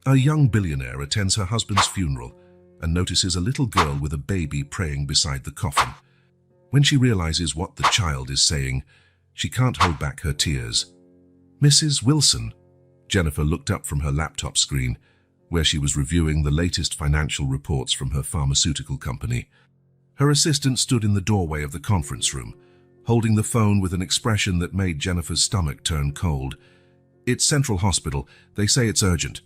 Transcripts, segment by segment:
A young billionaire attends her husband's funeral and notices a little girl with a baby praying beside the coffin. When she realizes what the child is saying, she can't hold back her tears. "Mrs. Wilson." Jennifer looked up from her laptop screen, where she was reviewing the latest financial reports from her pharmaceutical company. Her assistant stood in the doorway of the conference room, holding the phone with an expression that made Jennifer's stomach turn cold. "It's Central Hospital. They say it's urgent."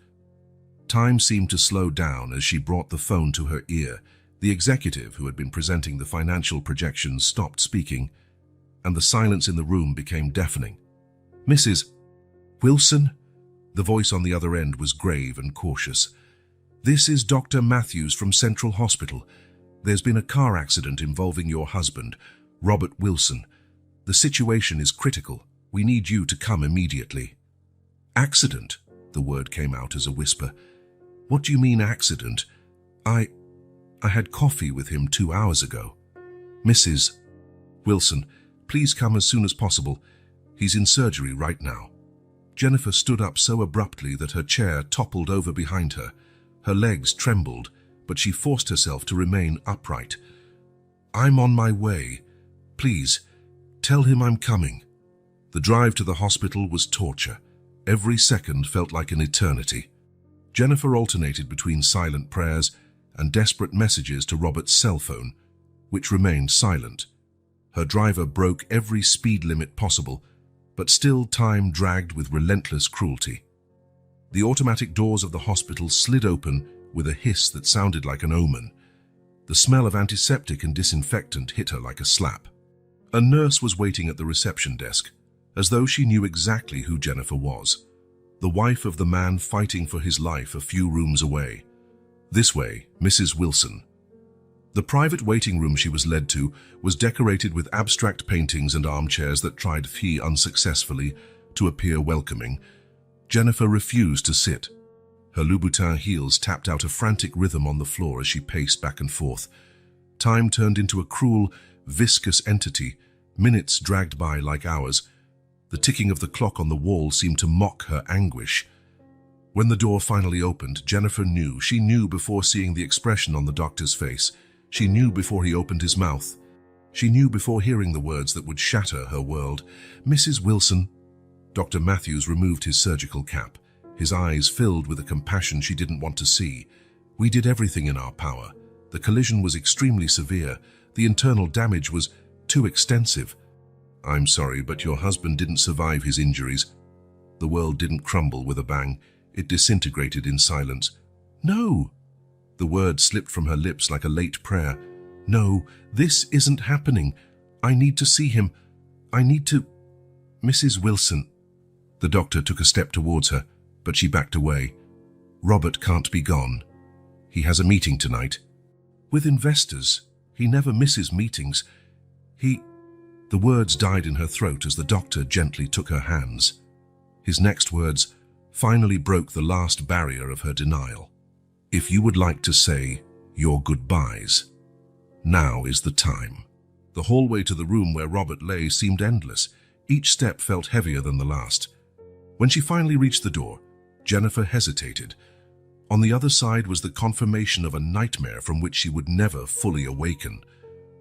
Time seemed to slow down as she brought the phone to her ear. The executive who had been presenting the financial projections stopped speaking, and the silence in the room became deafening. "Mrs. Wilson?" The voice on the other end was grave and cautious. "This is Dr. Matthews from Central Hospital. There's been a car accident involving your husband, Robert Wilson. The situation is critical. We need you to come immediately." "Accident?" The word came out as a whisper. "What do you mean, accident? I had coffee with him 2 hours ago." "Mrs. Wilson, please come as soon as possible. He's in surgery right now." Jennifer stood up so abruptly that her chair toppled over behind her. Her legs trembled, but she forced herself to remain upright. "I'm on my way. Please, tell him I'm coming." The drive to the hospital was torture. Every second felt like an eternity. Jennifer alternated between silent prayers and desperate messages to Robert's cell phone, which remained silent. Her driver broke every speed limit possible, but still time dragged with relentless cruelty. The automatic doors of the hospital slid open with a hiss that sounded like an omen. The smell of antiseptic and disinfectant hit her like a slap. A nurse was waiting at the reception desk, as though she knew exactly who Jennifer was. The wife of the man fighting for his life a few rooms away. "This way, Mrs. Wilson." The private waiting room she was led to was decorated with abstract paintings and armchairs that tried unsuccessfully to appear welcoming. Jennifer refused to sit. Her Louboutin heels tapped out a frantic rhythm on the floor as she paced back and forth. Time turned into a cruel, viscous entity. Minutes dragged by like hours. The ticking of the clock on the wall seemed to mock her anguish. When the door finally opened, Jennifer knew. She knew before seeing the expression on the doctor's face. She knew before he opened his mouth. She knew before hearing the words that would shatter her world. "Mrs. Wilson." Dr. Matthews removed his surgical cap, his eyes filled with a compassion she didn't want to see. "We did everything in our power. The collision was extremely severe. The internal damage was too extensive. I'm sorry, but your husband didn't survive his injuries." The world didn't crumble with a bang. It disintegrated in silence. "No!" The word slipped from her lips like a late prayer. "No, this isn't happening. I need to see him. I need to... Mrs. Wilson." The doctor took a step towards her, but she backed away. "Robert can't be gone. He has a meeting tonight. With investors. He never misses meetings. The words died in her throat as the doctor gently took her hands. His next words finally broke the last barrier of her denial. "If you would like to say your goodbyes, now is the time." The hallway to the room where Robert lay seemed endless. Each step felt heavier than the last. When she finally reached the door, Jennifer hesitated. On the other side was the confirmation of a nightmare from which she would never fully awaken.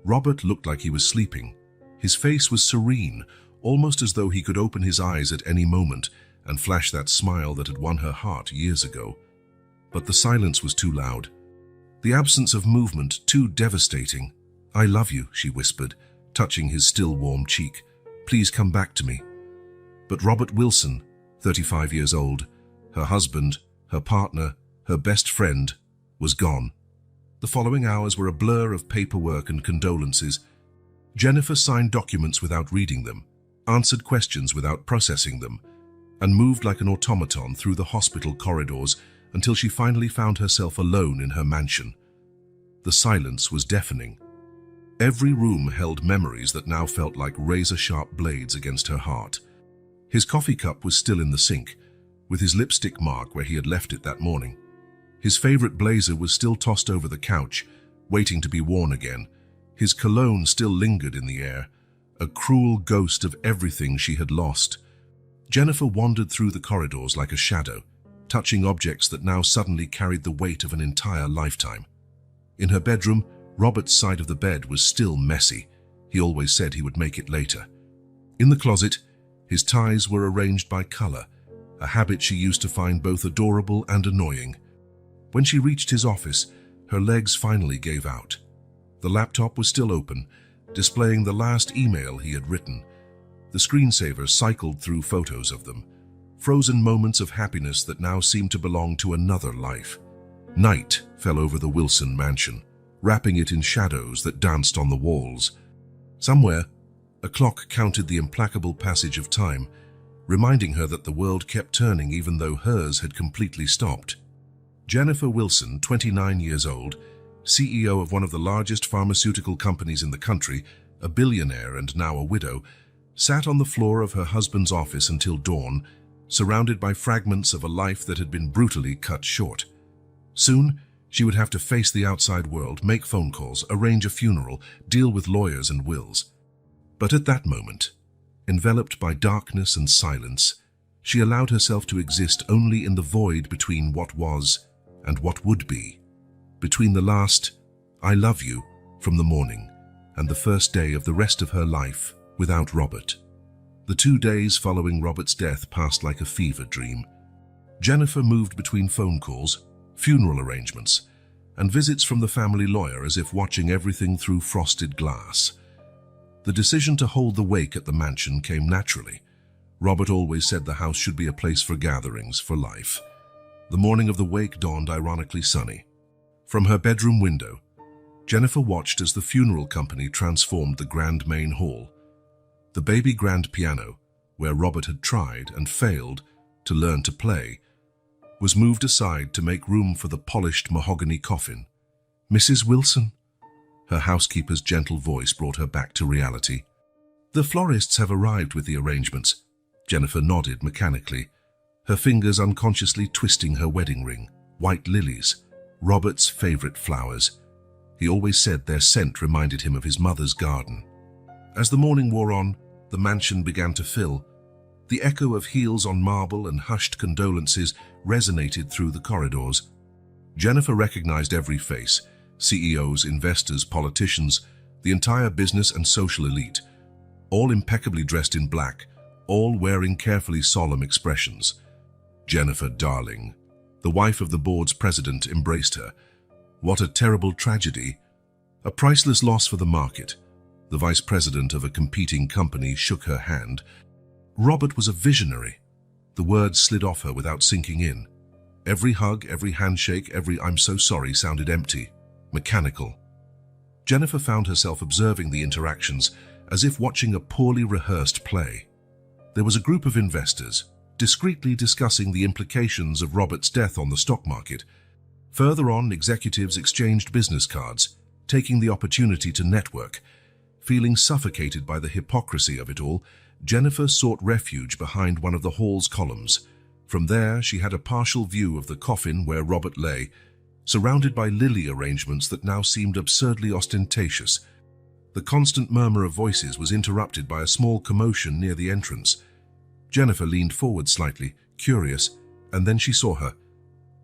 Robert looked like he was sleeping. His face was serene, almost as though he could open his eyes at any moment and flash that smile that had won her heart years ago. But the silence was too loud. The absence of movement too devastating. "I love you," she whispered, touching his still warm cheek. "Please come back to me." But Robert Wilson, 35 years old, her husband, her partner, her best friend, was gone. The following hours were a blur of paperwork and condolences. Jennifer signed documents without reading them, answered questions without processing them, and moved like an automaton through the hospital corridors until she finally found herself alone in her mansion. The silence was deafening. Every room held memories that now felt like razor-sharp blades against her heart. His coffee cup was still in the sink, with his lipstick mark where he had left it that morning. His favorite blazer was still tossed over the couch, waiting to be worn again. His cologne still lingered in the air, a cruel ghost of everything she had lost. Jennifer wandered through the corridors like a shadow, touching objects that now suddenly carried the weight of an entire lifetime. In her bedroom, Robert's side of the bed was still messy. He always said he would make it later. In the closet, his ties were arranged by color, a habit she used to find both adorable and annoying. When she reached his office, her legs finally gave out. The laptop was still open, displaying the last email he had written. The screensaver cycled through photos of them, frozen moments of happiness that now seemed to belong to another life. Night fell over the Wilson mansion, wrapping it in shadows that danced on the walls. Somewhere, a clock counted the implacable passage of time, reminding her that the world kept turning even though hers had completely stopped. Jennifer Wilson, 29 years old, CEO of one of the largest pharmaceutical companies in the country, a billionaire and now a widow, sat on the floor of her husband's office until dawn, surrounded by fragments of a life that had been brutally cut short. Soon, she would have to face the outside world, make phone calls, arrange a funeral, deal with lawyers and wills. But at that moment, enveloped by darkness and silence, she allowed herself to exist only in the void between what was and what would be, between the last "I love you" from the morning and the first day of the rest of her life without Robert. The 2 days following Robert's death passed like a fever dream. Jennifer moved between phone calls, funeral arrangements, and visits from the family lawyer as if watching everything through frosted glass. The decision to hold the wake at the mansion came naturally. Robert always said the house should be a place for gatherings, for life. The morning of the wake dawned ironically sunny. From her bedroom window, Jennifer watched as the funeral company transformed the grand main hall. The baby grand piano, where Robert had tried and failed to learn to play, was moved aside to make room for the polished mahogany coffin. "Mrs. Wilson?" Her housekeeper's gentle voice brought her back to reality. "The florists have arrived with the arrangements." Jennifer nodded mechanically, her fingers unconsciously twisting her wedding ring. White lilies, Robert's favorite flowers. He always said their scent reminded him of his mother's garden. As the morning wore on, the mansion began to fill. The echo of heels on marble and hushed condolences resonated through the corridors. Jennifer recognized every face: CEOs, investors, politicians, the entire business and social elite, all impeccably dressed in black, all wearing carefully solemn expressions. Jennifer, darling, the wife of the board's president, embraced her. What a terrible tragedy. A priceless loss for the market. The vice president of a competing company shook her hand. Robert was a visionary. The words slid off her without sinking in. Every hug, every handshake, every "I'm so sorry" sounded empty, mechanical. Jennifer found herself observing the interactions as if watching a poorly rehearsed play. There was a group of investors, discreetly discussing the implications of Robert's death on the stock market. Further on, executives exchanged business cards, taking the opportunity to network. Feeling suffocated by the hypocrisy of it all, Jennifer sought refuge behind one of the hall's columns. From there, she had a partial view of the coffin where Robert lay, surrounded by lily arrangements that now seemed absurdly ostentatious. The constant murmur of voices was interrupted by a small commotion near the entrance. Jennifer leaned forward slightly, curious, and then she saw her.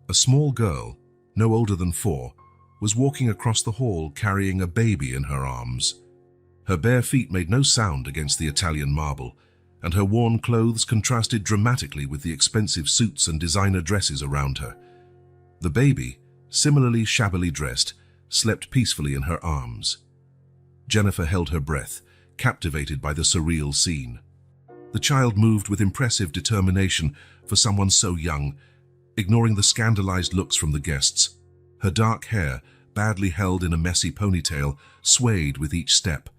A small girl, no older than 4, was walking across the hall carrying a baby in her arms. Her bare feet made no sound against the Italian marble, and her worn clothes contrasted dramatically with the expensive suits and designer dresses around her. The baby, similarly shabbily dressed, slept peacefully in her arms. Jennifer held her breath, captivated by the surreal scene. The child moved with impressive determination for someone so young, ignoring the scandalized looks from the guests. Her dark hair, badly held in a messy ponytail, swayed with each step.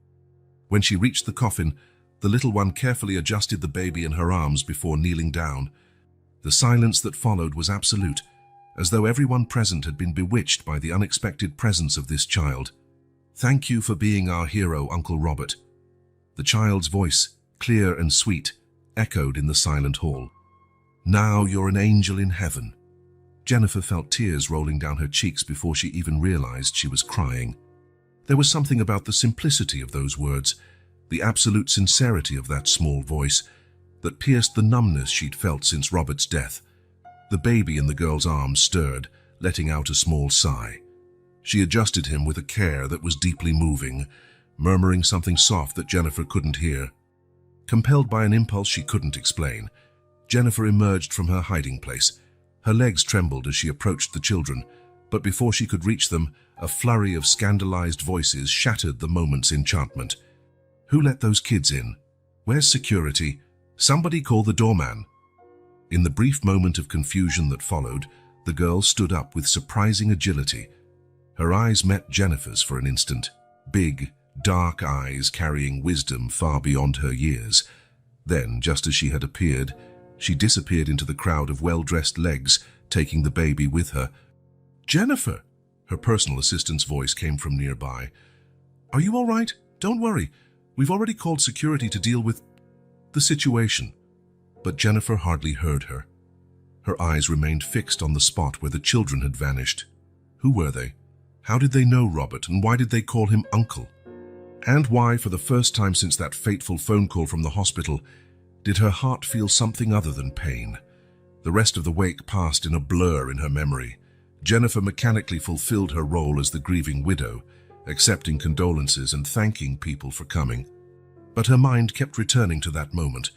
When she reached the coffin, the little one carefully adjusted the baby in her arms before kneeling down. The silence that followed was absolute, as though everyone present had been bewitched by the unexpected presence of this child. "Thank you for being our hero, Uncle Robert." The child's voice, clear and sweet, echoed in the silent hall. "Now you're an angel in heaven." Jennifer felt tears rolling down her cheeks before she even realized she was crying. There was something about the simplicity of those words, the absolute sincerity of that small voice, that pierced the numbness she'd felt since Robert's death. The baby in the girl's arms stirred, letting out a small sigh. She adjusted him with a care that was deeply moving, murmuring something soft that Jennifer couldn't hear. Compelled by an impulse she couldn't explain, Jennifer emerged from her hiding place. Her legs trembled as she approached the children, but before she could reach them, a flurry of scandalized voices shattered the moment's enchantment. "Who let those kids in? Where's security? Somebody call the doorman." In the brief moment of confusion that followed, the girl stood up with surprising agility. Her eyes met Jennifer's for an instant, big, dark eyes carrying wisdom far beyond her years. Then, just as she had appeared, she disappeared into the crowd of well-dressed legs, taking the baby with her. "Jennifer!" Her personal assistant's voice came from nearby. "Are you all right? Don't worry. We've already called security to deal with the situation." But Jennifer hardly heard her. Her eyes remained fixed on the spot where the children had vanished. Who were they? How did they know Robert, and why did they call him Uncle? And why, for the first time since that fateful phone call from the hospital, did her heart feel something other than pain? The rest of the wake passed in a blur in her memory. Jennifer mechanically fulfilled her role as the grieving widow, accepting condolences and thanking people for coming. But her mind kept returning to that moment,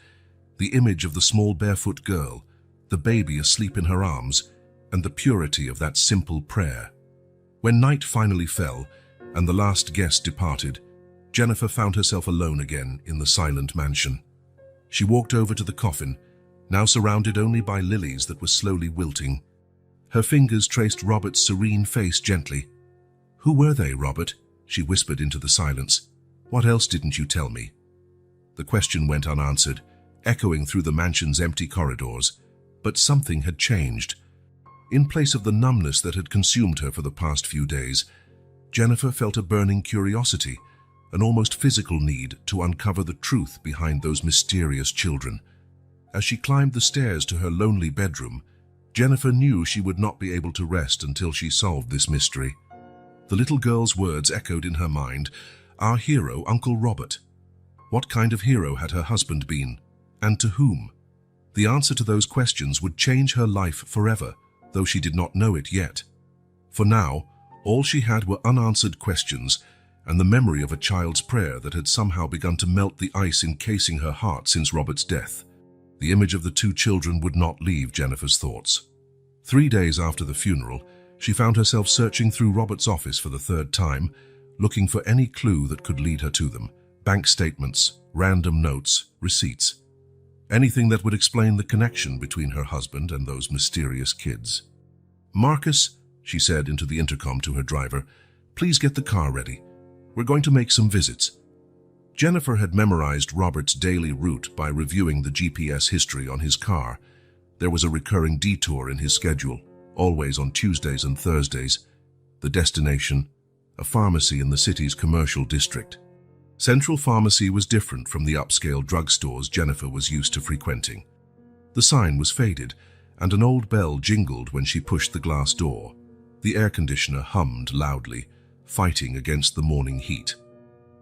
the image of the small barefoot girl, the baby asleep in her arms, and the purity of that simple prayer. When night finally fell and the last guest departed, Jennifer found herself alone again in the silent mansion. She walked over to the coffin, now surrounded only by lilies that were slowly wilting. Her fingers traced Robert's serene face gently. "Who were they, Robert?" she whispered into the silence. "What else didn't you tell me?" The question went unanswered, echoing through the mansion's empty corridors. But something had changed. In place of the numbness that had consumed her for the past few days, Jennifer felt a burning curiosity, an almost physical need to uncover the truth behind those mysterious children. As she climbed the stairs to her lonely bedroom, Jennifer knew she would not be able to rest until she solved this mystery. The little girl's words echoed in her mind, "Our hero, Uncle Robert." What kind of hero had her husband been, and to whom? The answer to those questions would change her life forever, though she did not know it yet. For now, all she had were unanswered questions and the memory of a child's prayer that had somehow begun to melt the ice encasing her heart since Robert's death. The image of the two children would not leave Jennifer's thoughts. 3 days after the funeral, she found herself searching through Robert's office for the third time, looking for any clue that could lead her to them. Bank statements, random notes, receipts. Anything that would explain the connection between her husband and those mysterious kids. "Marcus," she said into the intercom to her driver, "please get the car ready. We're going to make some visits." Jennifer had memorized Robert's daily route by reviewing the GPS history on his car. There was a recurring detour in his schedule, always on Tuesdays and Thursdays. The destination, a pharmacy in the city's commercial district. Central Pharmacy was different from the upscale drugstores Jennifer was used to frequenting. The sign was faded, and an old bell jingled when she pushed the glass door. The air conditioner hummed loudly, fighting against the morning heat.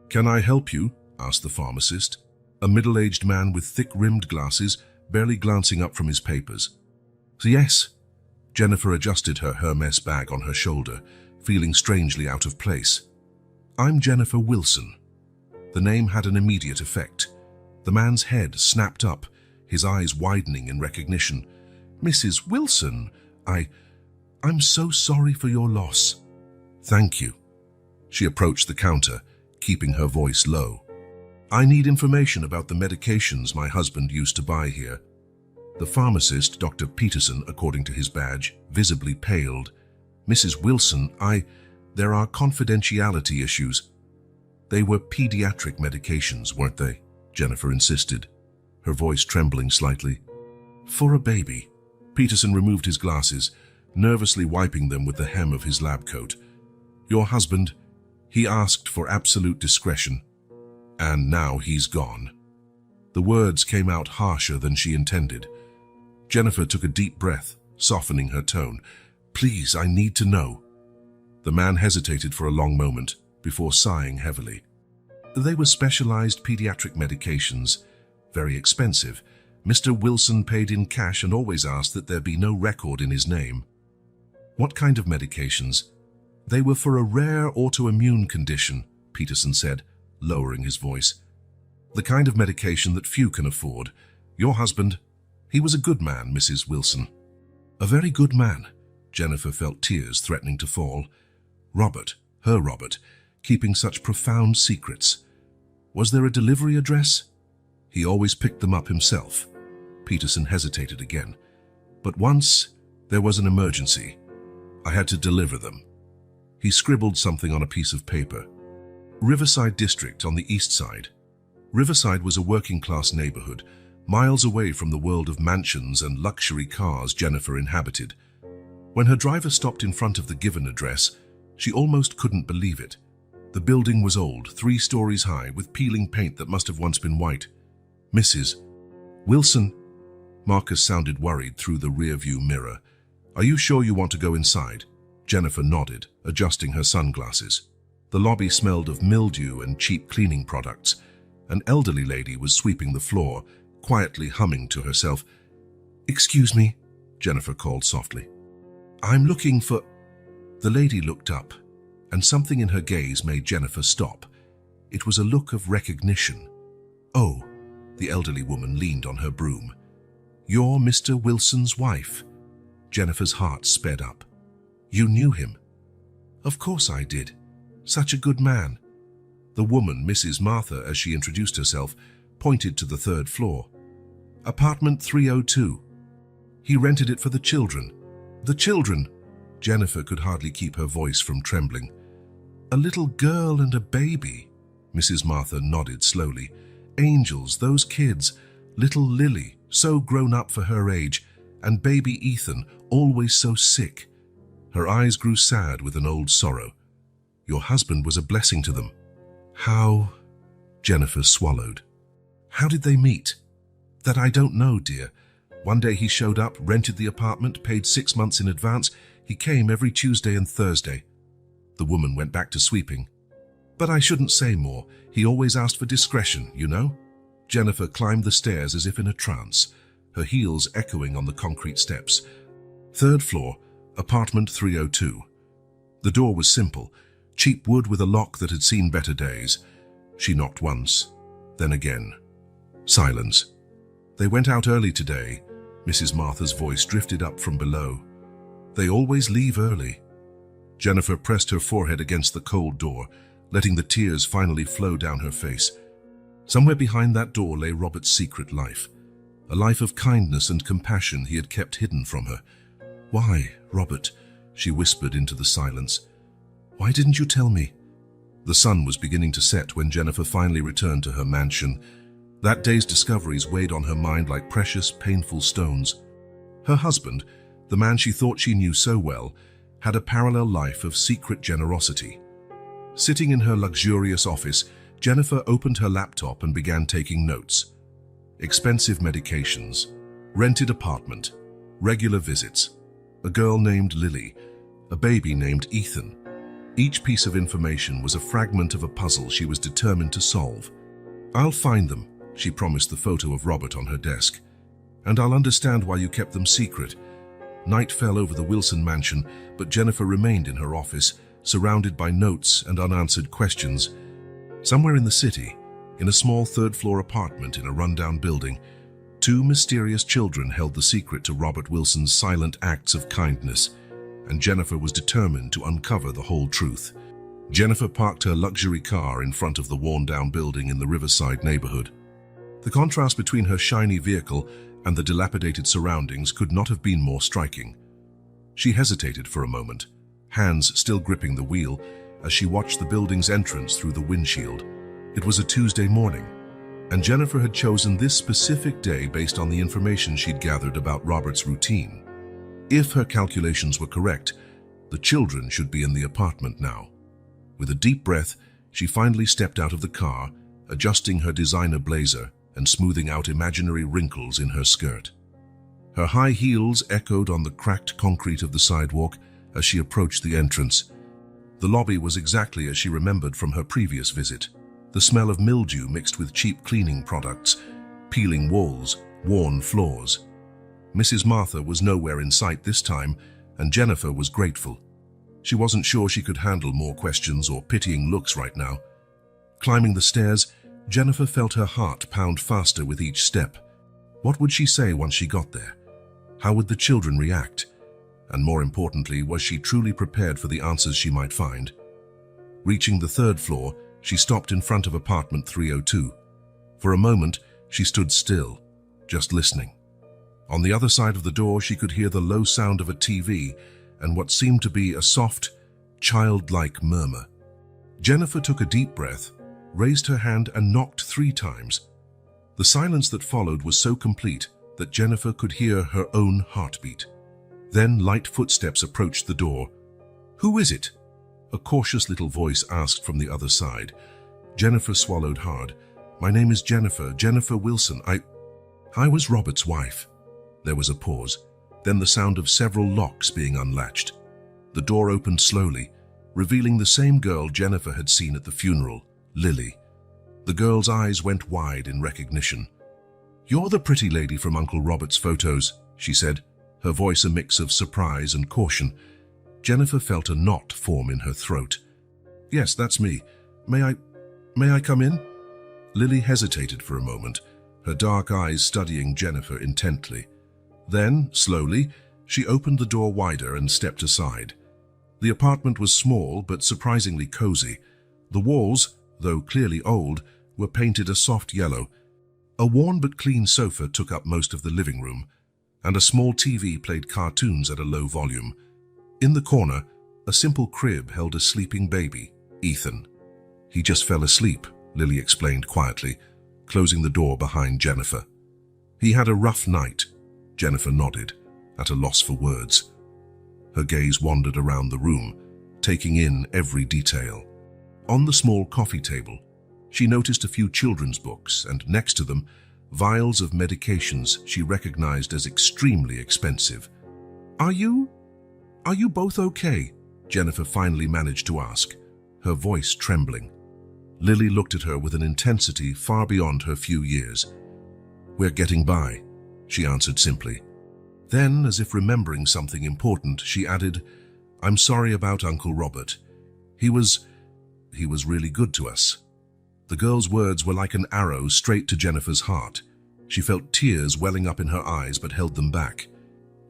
"Can I help you?" asked the pharmacist, a middle-aged man with thick-rimmed glasses, barely glancing up from his papers. "Yes." Jennifer adjusted her Hermes bag on her shoulder, feeling strangely out of place. "I'm Jennifer Wilson." The name had an immediate effect. The man's head snapped up, his eyes widening in recognition. "Mrs. Wilson, I'm so sorry for your loss." "Thank you." She approached the counter, keeping her voice low. "I need information about the medications my husband used to buy here." The pharmacist, Dr. Peterson, according to his badge, visibly paled. "Mrs. Wilson, there are confidentiality issues." "They were pediatric medications, weren't they?" Jennifer insisted, her voice trembling slightly. "For a baby." Peterson removed his glasses, nervously wiping them with the hem of his lab coat. "Your husband, he asked for absolute discretion, and now he's gone." The words came out harsher than she intended. Jennifer took a deep breath, softening her tone. "Please, I need to know." The man hesitated for a long moment, before sighing heavily. "They were specialized pediatric medications, very expensive, Mr. Wilson paid in cash and always asked that there be no record in his name. What kind of medications? They were for a rare autoimmune condition, Peterson said, lowering his voice. The kind of medication that few can afford. Your husband, he was a good man, Mrs. Wilson. A very good man. Jennifer felt tears threatening to fall. Robert, her Robert, keeping such profound secrets. Was there a delivery address? He always picked them up himself. Peterson hesitated again. But once, there was an emergency. I had to deliver them. He scribbled something on a piece of paper. Riverside District on the east side. Riverside was a working-class neighborhood, miles away from the world of mansions and luxury cars Jennifer inhabited. When her driver stopped in front of the given address, she almost couldn't believe it. The building was old, 3 stories high, with peeling paint that must have once been white. Mrs. Wilson, Marcus sounded worried through the rear-view mirror. Are you sure you want to go inside? Jennifer nodded, adjusting her sunglasses. The lobby smelled of mildew and cheap cleaning products. An elderly lady was sweeping the floor, quietly humming to herself. Excuse me, Jennifer called softly. I'm looking for... The lady looked up, and something in her gaze made Jennifer stop. It was a look of recognition. Oh, the elderly woman leaned on her broom. You're Mr. Wilson's wife. Jennifer's heart sped up. You knew him? Of course I did. Such a good man. The woman, Mrs. Martha, as she introduced herself, pointed to the 3rd floor. Apartment 302. He rented it for the children. The children! Jennifer could hardly keep her voice from trembling. A little girl and a baby. Mrs. Martha nodded slowly. Angels, those kids. Little Lily, so grown up for her age, and baby Ethan, always so sick. Her eyes grew sad with an old sorrow. Your husband was a blessing to them. How? Jennifer swallowed. How did they meet? That I don't know, dear. One day he showed up, rented the apartment, paid 6 months in advance. He came every Tuesday and Thursday. The woman went back to sweeping. But I shouldn't say more. He always asked for discretion, you know? Jennifer climbed the stairs as if in a trance, her heels echoing on the concrete steps. 3rd floor, apartment 302. The door was simple, cheap wood with a lock that had seen better days. She knocked once, then again. Silence. They went out early today. Mrs. Martha's voice drifted up from below. They always leave early. Jennifer pressed her forehead against the cold door, letting the tears finally flow down her face. Somewhere behind that door lay Robert's secret life, a life of kindness and compassion he had kept hidden from her. Why, Robert, she whispered into the silence. Why didn't you tell me? The sun was beginning to set when Jennifer finally returned to her mansion. That day's discoveries weighed on her mind like precious, painful stones. Her husband, the man she thought she knew so well, had a parallel life of secret generosity. Sitting in her luxurious office, Jennifer opened her laptop and began taking notes. Expensive medications, rented apartment, regular visits, a girl named Lily, a baby named Ethan. Each piece of information was a fragment of a puzzle she was determined to solve. I'll find them, she promised the photo of Robert on her desk. And I'll understand why you kept them secret. Night fell over the Wilson mansion, but Jennifer remained in her office, surrounded by notes and unanswered questions. Somewhere in the city, in a small 3rd-floor apartment in a rundown building, 2 mysterious children held the secret to Robert Wilson's silent acts of kindness, and Jennifer was determined to uncover the whole truth. Jennifer parked her luxury car in front of the worn-down building in the Riverside neighborhood. The contrast between her shiny vehicle and the dilapidated surroundings could not have been more striking. She hesitated for a moment, hands still gripping the wheel, as she watched the building's entrance through the windshield. It was a Tuesday morning, and Jennifer had chosen this specific day based on the information she'd gathered about Robert's routine. If her calculations were correct, the children should be in the apartment now. With a deep breath, she finally stepped out of the car, adjusting her designer blazer and smoothing out imaginary wrinkles in her skirt. Her high heels echoed on the cracked concrete of the sidewalk as she approached the entrance. The lobby was exactly as she remembered from her previous visit. The smell of mildew mixed with cheap cleaning products, peeling walls, worn floors. Mrs. Martha was nowhere in sight this time, and Jennifer was grateful. She wasn't sure she could handle more questions or pitying looks right now. Climbing the stairs, Jennifer felt her heart pound faster with each step. What would she say once she got there? How would the children react? And more importantly, was she truly prepared for the answers she might find? Reaching the third floor, she stopped in front of apartment 302. For a moment, she stood still, just listening. On the other side of the door, she could hear the low sound of a TV and what seemed to be a soft, childlike murmur. Jennifer took a deep breath, raised her hand and knocked 3 times. The silence that followed was so complete that Jennifer could hear her own heartbeat. Then light footsteps approached the door. "Who is it?" a cautious little voice asked from the other side. Jennifer swallowed hard. "My name is Jennifer Wilson. I was Robert's wife." There was a pause, then the sound of several locks being unlatched. The door opened slowly, revealing the same girl Jennifer had seen at the funeral, Lily. The girl's eyes went wide in recognition. "You're the pretty lady from Uncle Robert's photos," she said, her voice a mix of surprise and caution. Jennifer felt a knot form in her throat. "Yes, that's me. May I come in?" Lily hesitated for a moment, her dark eyes studying Jennifer intently. Then, slowly, she opened the door wider and stepped aside. The apartment was small but surprisingly cozy. The walls, though clearly old, were painted a soft yellow. A worn but clean sofa took up most of the living room, and a small TV played cartoons at a low volume. In the corner, a simple crib held a sleeping baby, Ethan. "He just fell asleep," Lily explained quietly, closing the door behind Jennifer. "He had a rough night," Jennifer nodded, at a loss for words. Her gaze wandered around the room, taking in every detail. On the small coffee table, she noticed a few children's books, and next to them, vials of medications she recognized as extremely expensive. Are you both okay?" Jennifer finally managed to ask, her voice trembling. Lily looked at her with an intensity far beyond her few years. "We're getting by," she answered simply. Then, as if remembering something important, she added, "I'm sorry about Uncle Robert. He was really good to us." The girl's words were like an arrow straight to Jennifer's heart. She felt tears welling up in her eyes but held them back.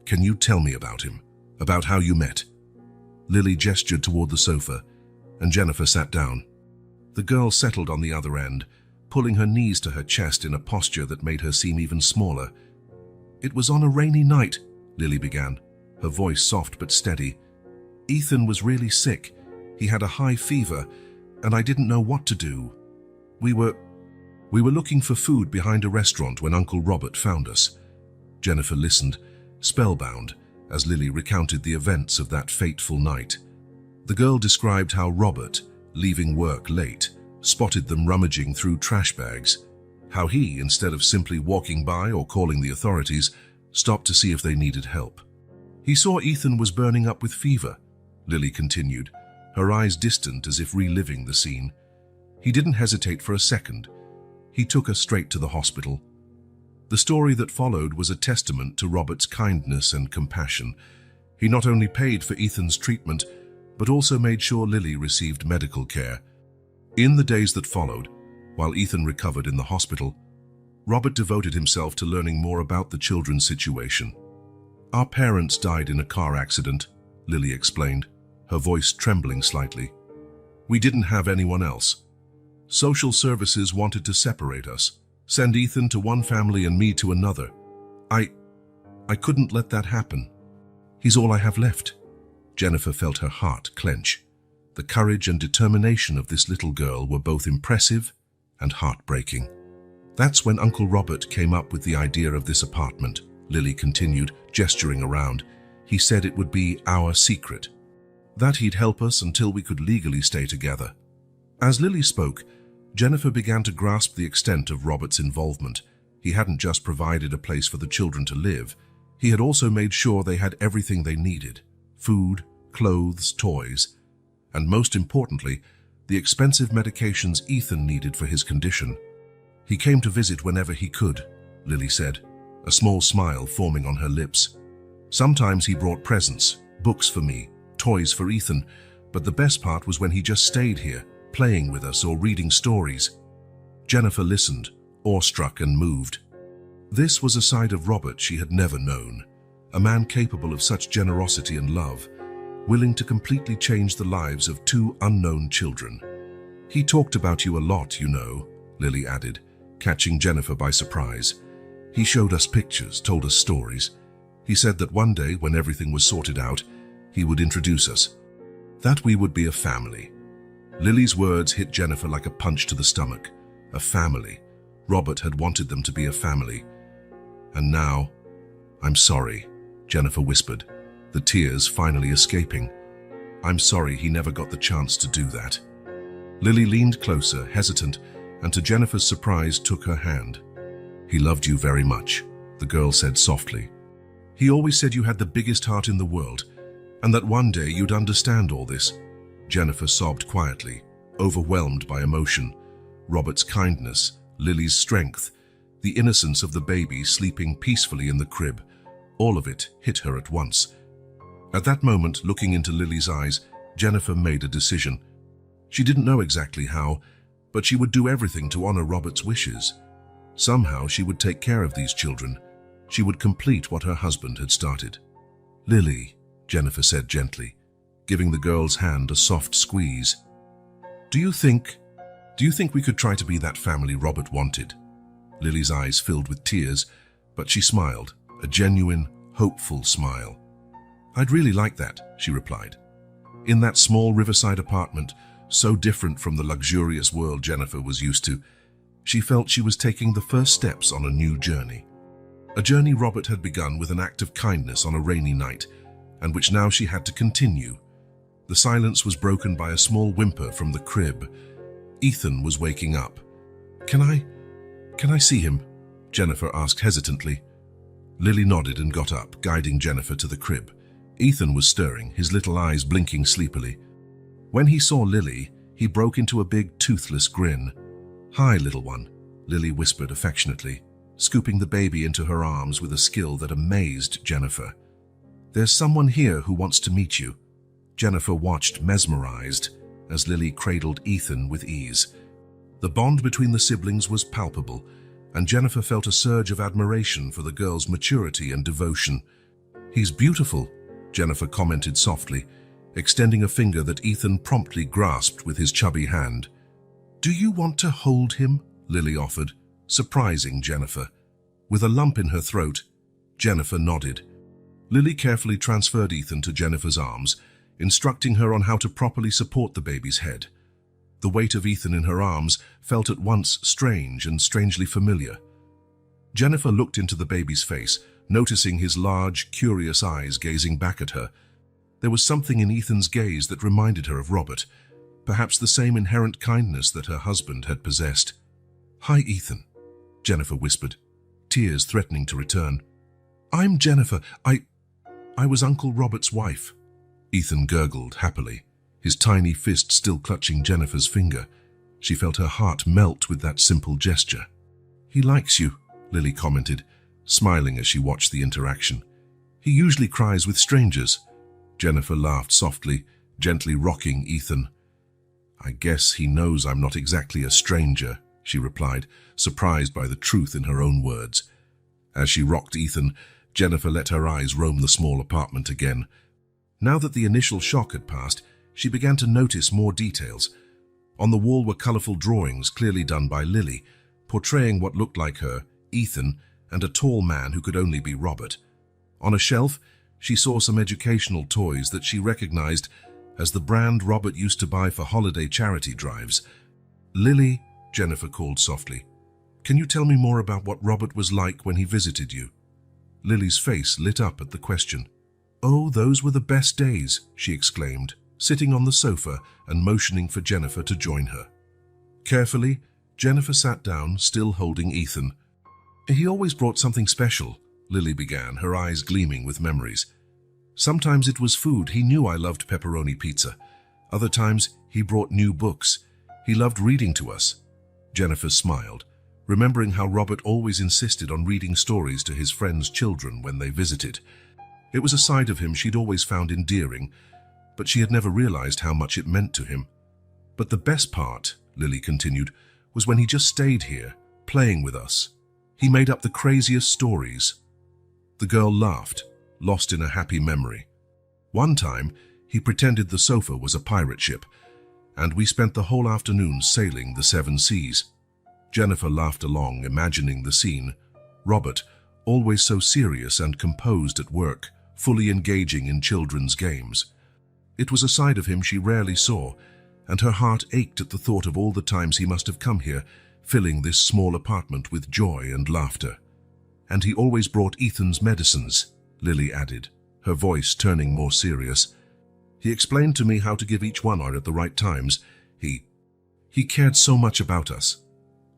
"Can you tell me about him? About how you met?" Lily gestured toward the sofa, and Jennifer sat down. The girl settled on the other end, pulling her knees to her chest in a posture that made her seem even smaller. "It was on a rainy night," Lily began, her voice soft but steady. "Ethan was really sick. He had a high fever, and I didn't know what to do. We were looking for food behind a restaurant when Uncle Robert found us." Jennifer listened, spellbound, as Lily recounted the events of that fateful night. The girl described how Robert, leaving work late, spotted them rummaging through trash bags. How he, instead of simply walking by or calling the authorities, stopped to see if they needed help. "He saw Ethan was burning up with fever," Lily continued, her eyes distant as if reliving the scene. "He didn't hesitate for a second. He took us straight to the hospital." The story that followed was a testament to Robert's kindness and compassion. He not only paid for Ethan's treatment, but also made sure Lily received medical care. In the days that followed, while Ethan recovered in the hospital, Robert devoted himself to learning more about the children's situation. "Our parents died in a car accident," Lily explained, her voice trembling slightly. "We didn't have anyone else. Social services wanted to separate us, send Ethan to one family and me to another. I couldn't let that happen. He's all I have left." Jennifer felt her heart clench. The courage and determination of this little girl were both impressive and heartbreaking. "That's when Uncle Robert came up with the idea of this apartment," Lily continued, gesturing around. "He said it would be our secret, that he'd help us until we could legally stay together." As Lily spoke, Jennifer began to grasp the extent of Robert's involvement. He hadn't just provided a place for the children to live, he had also made sure they had everything they needed: food, clothes, toys, and most importantly, the expensive medications Ethan needed for his condition. "He came to visit whenever he could," Lily said, a small smile forming on her lips. Sometimes he brought presents, books for me, toys for Ethan, but the best part was when he just stayed here, playing with us or reading stories. Jennifer listened, awestruck and moved. This was a side of Robert she had never known, a man capable of such generosity and love, willing to completely change the lives of two unknown children. "He talked about you a lot, you know," Lily added, catching Jennifer by surprise. "He showed us pictures, told us stories. He said that one day, when everything was sorted out, he would introduce us, that we would be a family." Lily's words hit Jennifer like a punch to the stomach. A family. Robert had wanted them to be a family. And now, "I'm sorry," Jennifer whispered, the tears finally escaping. "I'm sorry he never got the chance to do that." Lily leaned closer, hesitant, and to Jennifer's surprise took her hand. "He loved you very much," the girl said softly. "He always said you had the biggest heart in the world, and that one day you'd understand all this." Jennifer sobbed quietly, overwhelmed by emotion. Robert's kindness, Lily's strength, the innocence of the baby sleeping peacefully in the crib, all of it hit her at once. At that moment, looking into Lily's eyes, Jennifer made a decision. She didn't know exactly how, but she would do everything to honor Robert's wishes. Somehow she would take care of these children. She would complete what her husband had started. "Lily," Jennifer said gently, giving the girl's hand a soft squeeze. Do you think we could try to be that family Robert wanted?" Lily's eyes filled with tears, but she smiled, a genuine, hopeful smile. "I'd really like that," she replied. In that small riverside apartment, so different from the luxurious world Jennifer was used to, she felt she was taking the first steps on a new journey. A journey Robert had begun with an act of kindness on a rainy night, and which now she had to continue. The silence was broken by a small whimper from the crib. Ethan was waking up. Can I see him?" Jennifer asked hesitantly. Lily nodded and got up, guiding Jennifer to the crib. Ethan was stirring, his little eyes blinking sleepily. When he saw Lily, he broke into a big, toothless grin. "Hi, little one," Lily whispered affectionately, scooping the baby into her arms with a skill that amazed Jennifer. "There's someone here who wants to meet you." Jennifer watched mesmerized as Lily cradled Ethan with ease. The bond between the siblings was palpable, and Jennifer felt a surge of admiration for the girl's maturity and devotion. "He's beautiful," Jennifer commented softly, extending a finger that Ethan promptly grasped with his chubby hand. "Do you want to hold him?" Lily offered, surprising Jennifer. With a lump in her throat, Jennifer nodded. Lily carefully transferred Ethan to Jennifer's arms, instructing her on how to properly support the baby's head. The weight of Ethan in her arms felt at once strange and strangely familiar. Jennifer looked into the baby's face, noticing his large, curious eyes gazing back at her. There was something in Ethan's gaze that reminded her of Robert, perhaps the same inherent kindness that her husband had possessed. "Hi, Ethan," Jennifer whispered, tears threatening to return. "I'm Jennifer. I was Uncle Robert's wife." Ethan gurgled happily, his tiny fist still clutching Jennifer's finger. She felt her heart melt with that simple gesture. "He likes you," Lily commented, smiling as she watched the interaction. "He usually cries with strangers." Jennifer laughed softly, gently rocking Ethan. "I guess he knows I'm not exactly a stranger," she replied, surprised by the truth in her own words. As she rocked Ethan, Jennifer let her eyes roam the small apartment again. Now that the initial shock had passed, she began to notice more details. On the wall were colorful drawings clearly done by Lily, portraying what looked like her, Ethan, and a tall man who could only be Robert. On a shelf, she saw some educational toys that she recognized as the brand Robert used to buy for holiday charity drives. "Lily," Jennifer called softly, "can you tell me more about what Robert was like when he visited you?" Lily's face lit up at the question. "Oh, those were the best days," she exclaimed, sitting on the sofa and motioning for Jennifer to join her. Carefully, Jennifer sat down, still holding Ethan. "He always brought something special," Lily began, her eyes gleaming with memories. "Sometimes it was food. He knew I loved pepperoni pizza. Other times, he brought new books. He loved reading to us." Jennifer smiled, remembering how Robert always insisted on reading stories to his friends' children when they visited. It was a side of him she'd always found endearing, but she had never realized how much it meant to him. But the best part, Lily continued, was when he just stayed here, playing with us. He made up the craziest stories. The girl laughed, lost in a happy memory. One time, he pretended the sofa was a pirate ship, and we spent the whole afternoon sailing the seven seas. Jennifer laughed along, imagining the scene. Robert, always so serious and composed at work, fully engaging in children's games. It was a side of him she rarely saw, and her heart ached at the thought of all the times he must have come here, filling this small apartment with joy and laughter. And he always brought Ethan's medicines, Lily added, her voice turning more serious. He explained to me how to give each one at the right times. He cared so much about us.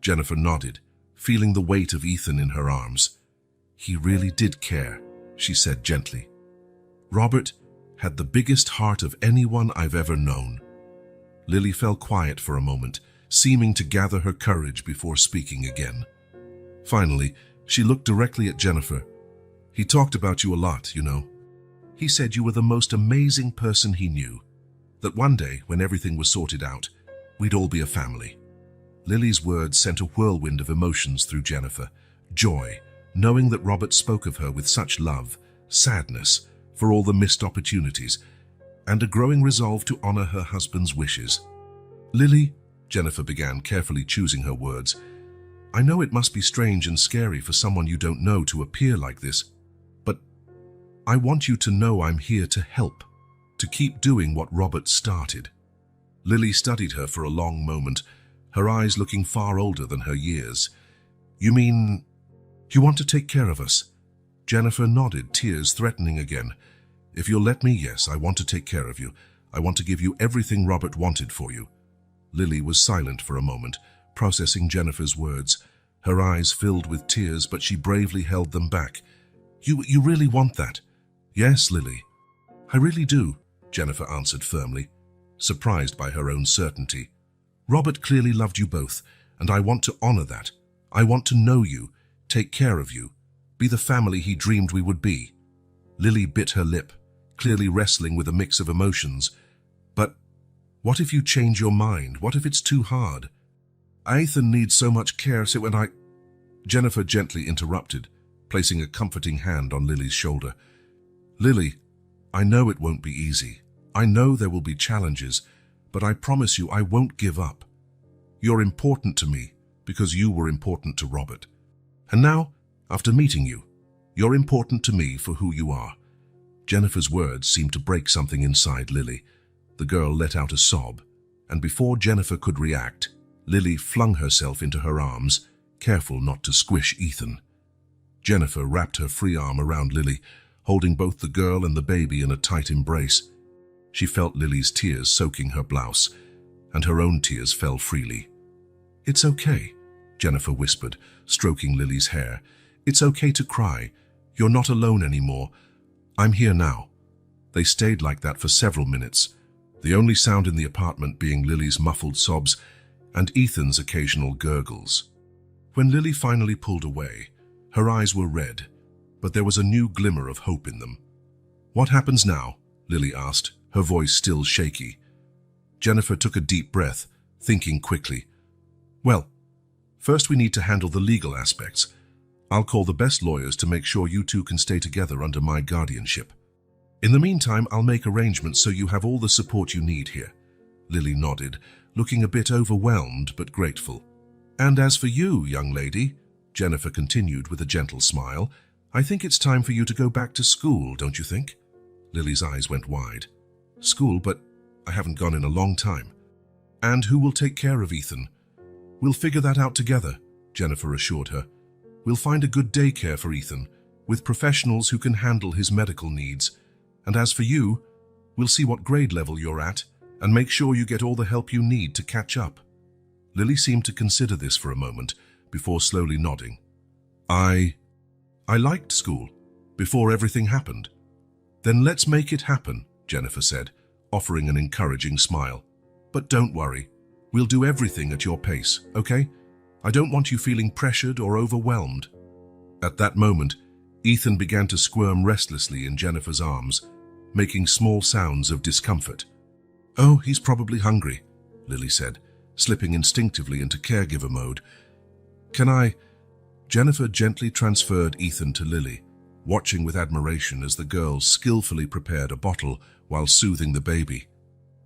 Jennifer nodded, feeling the weight of Ethan in her arms. He really did care, she said gently. Robert had the biggest heart of anyone I've ever known. Lily fell quiet for a moment, seeming to gather her courage before speaking again. Finally, she looked directly at Jennifer. He talked about you a lot, you know. He said you were the most amazing person he knew, that one day, when everything was sorted out, we'd all be a family. Lily's words sent a whirlwind of emotions through Jennifer. Joy, knowing that Robert spoke of her with such love, sadness for all the missed opportunities, and a growing resolve to honor her husband's wishes. Lily, Jennifer began, carefully choosing her words, I know it must be strange and scary for someone you don't know to appear like this, but I want you to know I'm here to help, to keep doing what Robert started. Lily studied her for a long moment, her eyes looking far older than her years. You mean, you want to take care of us? Jennifer nodded, tears threatening again. If you'll let me, yes, I want to take care of you. I want to give you everything Robert wanted for you. Lily was silent for a moment, processing Jennifer's words. Her eyes filled with tears, but she bravely held them back. You really want that? Yes, Lily. I really do, Jennifer answered firmly, surprised by her own certainty. Robert clearly loved you both, and I want to honor that. I want to know you, take care of you, be the family he dreamed we would be. Lily bit her lip, clearly wrestling with a mix of emotions. But what if you change your mind? What if it's too hard? Ethan needs so much care, so when Jennifer gently interrupted, placing a comforting hand on Lily's shoulder. Lily, I know it won't be easy. I know there will be challenges, but I promise you I won't give up. You're important to me because you were important to Robert. And now, after meeting you, you're important to me for who you are. Jennifer's words seemed to break something inside Lily. The girl let out a sob, and before Jennifer could react, Lily flung herself into her arms, careful not to squish Ethan. Jennifer wrapped her free arm around Lily, holding both the girl and the baby in a tight embrace. She felt Lily's tears soaking her blouse, and her own tears fell freely. It's okay, Jennifer whispered, stroking Lily's hair. It's okay to cry. You're not alone anymore. I'm here now. They stayed like that for several minutes, the only sound in the apartment being Lily's muffled sobs and Ethan's occasional gurgles. When Lily finally pulled away, her eyes were red, but there was a new glimmer of hope in them. What happens now? Lily asked, her voice still shaky. Jennifer took a deep breath, thinking quickly. Well, first we need to handle the legal aspects. I'll call the best lawyers to make sure you two can stay together under my guardianship. In the meantime, I'll make arrangements so you have all the support you need here. Lily nodded, looking a bit overwhelmed but grateful. And as for you, young lady, Jennifer continued with a gentle smile, I think it's time for you to go back to school, don't you think? Lily's eyes went wide. School, but I haven't gone in a long time. And who will take care of Ethan? We'll figure that out together, Jennifer assured her. We'll find a good daycare for Ethan, with professionals who can handle his medical needs. And as for you, we'll see what grade level you're at and make sure you get all the help you need to catch up. Lily seemed to consider this for a moment before slowly nodding. I liked school before everything happened. Then let's make it happen, Jennifer said, offering an encouraging smile. But don't worry, we'll do everything at your pace, okay? I don't want you feeling pressured or overwhelmed." At that moment, Ethan began to squirm restlessly in Jennifer's arms, making small sounds of discomfort. "Oh, he's probably hungry," Lily said, slipping instinctively into caregiver mode. "Can I?" Jennifer gently transferred Ethan to Lily, watching with admiration as the girl skillfully prepared a bottle while soothing the baby.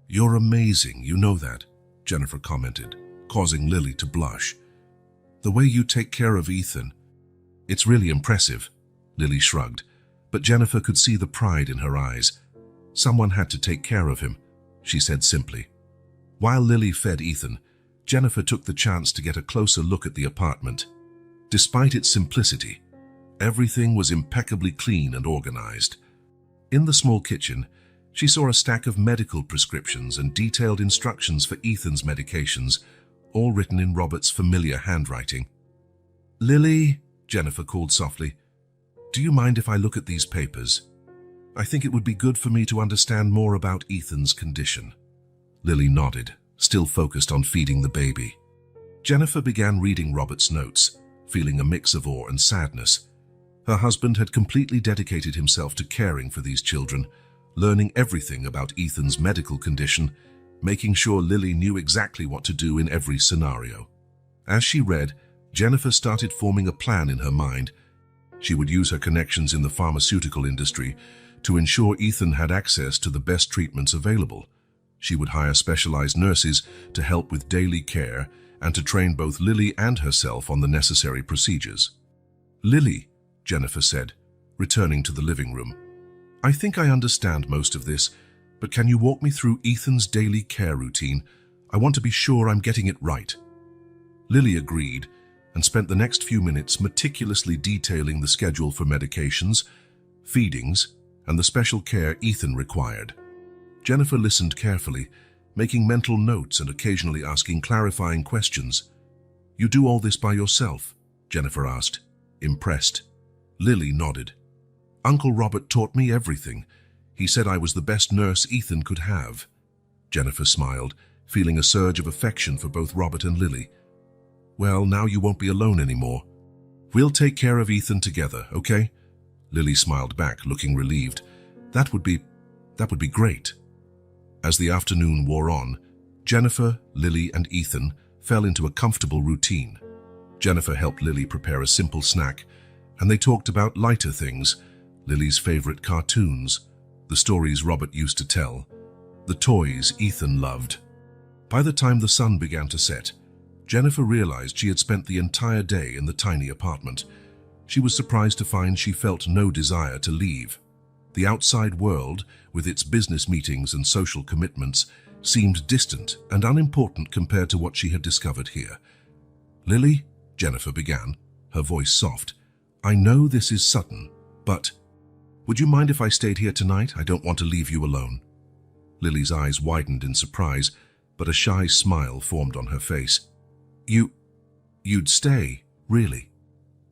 "You're amazing, you know that," Jennifer commented, causing Lily to blush. "The way you take care of Ethan, it's really impressive," Lily shrugged, but Jennifer could see the pride in her eyes. "Someone had to take care of him," she said simply. While Lily fed Ethan, Jennifer took the chance to get a closer look at the apartment. Despite its simplicity, everything was impeccably clean and organized. In the small kitchen, she saw a stack of medical prescriptions and detailed instructions for Ethan's medications, all written in Robert's familiar handwriting. "Lily," Jennifer called softly, "do you mind if I look at these papers? I think it would be good for me to understand more about Ethan's condition." Lily nodded, still focused on feeding the baby. Jennifer began reading Robert's notes, feeling a mix of awe and sadness. Her husband had completely dedicated himself to caring for these children, learning everything about Ethan's medical condition, making sure Lily knew exactly what to do in every scenario. As she read, Jennifer started forming a plan in her mind. She would use her connections in the pharmaceutical industry to ensure Ethan had access to the best treatments available. She would hire specialized nurses to help with daily care and to train both Lily and herself on the necessary procedures. "Lily," Jennifer said, returning to the living room, "I think I understand most of this, but can you walk me through Ethan's daily care routine? I want to be sure I'm getting it right." Lily agreed and spent the next few minutes meticulously detailing the schedule for medications, feedings, and the special care Ethan required. Jennifer listened carefully, making mental notes and occasionally asking clarifying questions. "You do all this by yourself?" Jennifer asked, impressed. Lily nodded. "Uncle Robert taught me everything. He said I was the best nurse Ethan could have." Jennifer smiled, feeling a surge of affection for both Robert and Lily. "Well, now you won't be alone anymore. We'll take care of Ethan together, okay?" Lily smiled back, looking relieved. That would be great." As the afternoon wore on, Jennifer, Lily, and Ethan fell into a comfortable routine. Jennifer helped Lily prepare a simple snack, and they talked about lighter things, Lily's favorite cartoons, the stories Robert used to tell, the toys Ethan loved. By the time the sun began to set, Jennifer realized she had spent the entire day in the tiny apartment. She was surprised to find she felt no desire to leave. The outside world, with its business meetings and social commitments, seemed distant and unimportant compared to what she had discovered here. "Lily," Jennifer began, her voice soft, "I know this is sudden, but would you mind if I stayed here tonight? I don't want to leave you alone." Lily's eyes widened in surprise, but a shy smile formed on her face. You'd stay, really?"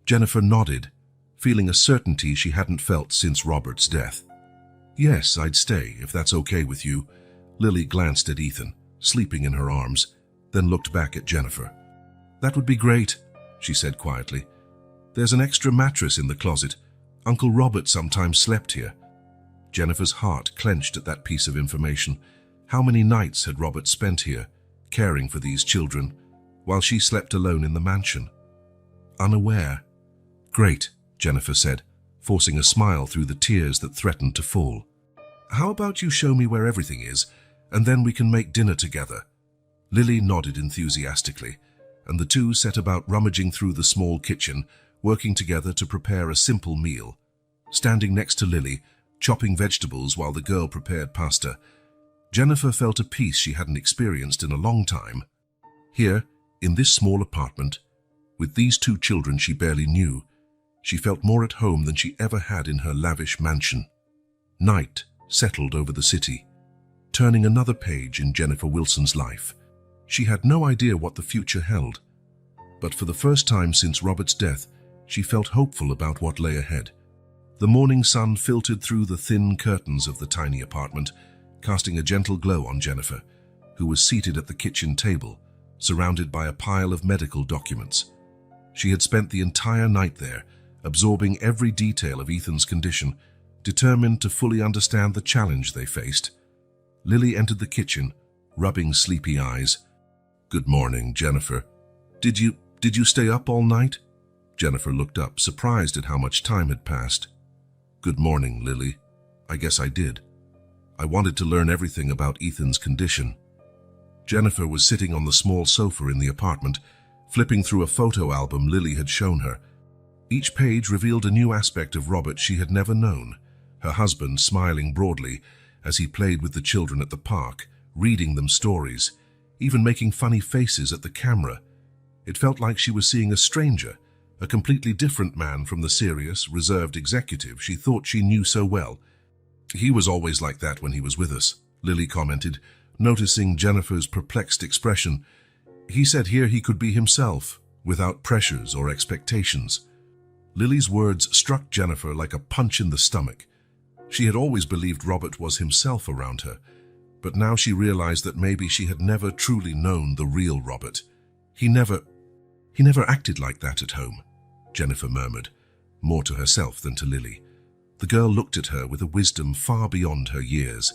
Jennifer nodded, feeling a certainty she hadn't felt since Robert's death. "Yes, I'd stay, if that's okay with you." Lily glanced at Ethan, sleeping in her arms, then looked back at Jennifer. "That would be great," she said quietly. "There's an extra mattress in the closet. Uncle Robert sometimes slept here." Jennifer's heart clenched at that piece of information. How many nights had Robert spent here, caring for these children, while she slept alone in the mansion? Unaware. "Great," Jennifer said, forcing a smile through the tears that threatened to fall. "How about you show me where everything is, and then we can make dinner together?" Lily nodded enthusiastically, and the two set about rummaging through the small kitchen, working together to prepare a simple meal. Standing next to Lily, chopping vegetables while the girl prepared pasta, Jennifer felt a peace she hadn't experienced in a long time. Here, in this small apartment, with these two children she barely knew, she felt more at home than she ever had in her lavish mansion. Night settled over the city, turning another page in Jennifer Wilson's life. She had no idea what the future held, but for the first time since Robert's death, she felt hopeful about what lay ahead. The morning sun filtered through the thin curtains of the tiny apartment, casting a gentle glow on Jennifer, who was seated at the kitchen table, surrounded by a pile of medical documents. She had spent the entire night there, absorbing every detail of Ethan's condition, determined to fully understand the challenge they faced. Lily entered the kitchen, rubbing sleepy eyes. "Good morning, Jennifer. Did you stay up all night?" Jennifer looked up, surprised at how much time had passed. "Good morning, Lily. I guess I did. I wanted to learn everything about Ethan's condition." Jennifer was sitting on the small sofa in the apartment, flipping through a photo album Lily had shown her. Each page revealed a new aspect of Robert she had never known, her husband smiling broadly as he played with the children at the park, reading them stories, even making funny faces at the camera. It felt like she was seeing a stranger, a completely different man from the serious, reserved executive she thought she knew so well. "He was always like that when he was with us," Lily commented, noticing Jennifer's perplexed expression. "He said here he could be himself, without pressures or expectations." Lily's words struck Jennifer like a punch in the stomach. She had always believed Robert was himself around her, but now she realized that maybe she had never truly known the real Robert. He never acted like that at home," Jennifer murmured, more to herself than to Lily. The girl looked at her with a wisdom far beyond her years.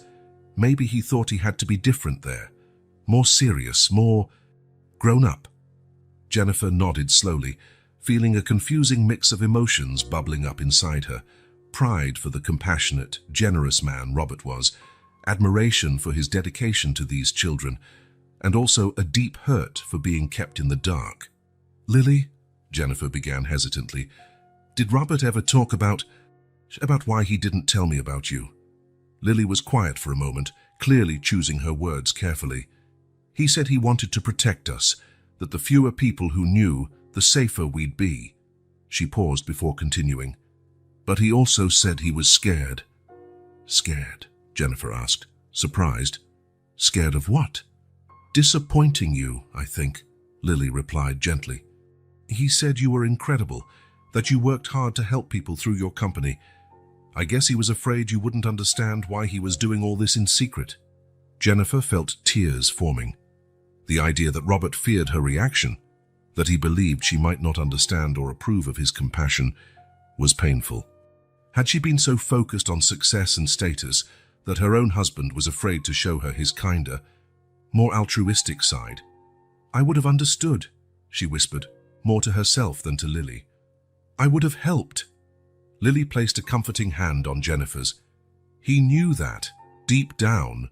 Maybe he thought he had to be different there, more serious, more grown up. Jennifer nodded slowly, feeling a confusing mix of emotions bubbling up inside her. Pride for the compassionate, generous man Robert was, admiration for his dedication to these children, and also a deep hurt for being kept in the dark. "Lily," Jennifer began hesitantly, "did Robert ever talk about why he didn't tell me about you?" Lily was quiet for a moment, clearly choosing her words carefully. "He said he wanted to protect us, that the fewer people who knew, the safer we'd be." She paused before continuing. "But he also said he was scared." "Scared?" Jennifer asked, surprised. "Scared of what?" "Disappointing you, I think," Lily replied gently. "He said you were incredible, that you worked hard to help people through your company. I guess he was afraid you wouldn't understand why he was doing all this in secret." Jennifer felt tears forming. The idea that Robert feared her reaction, that he believed she might not understand or approve of his compassion, was painful. Had she been so focused on success and status that her own husband was afraid to show her his kinder, more altruistic side? "I would have understood," she whispered, more to herself than to Lily. "I would have helped." Lily placed a comforting hand on Jennifer's. "He knew that, deep down.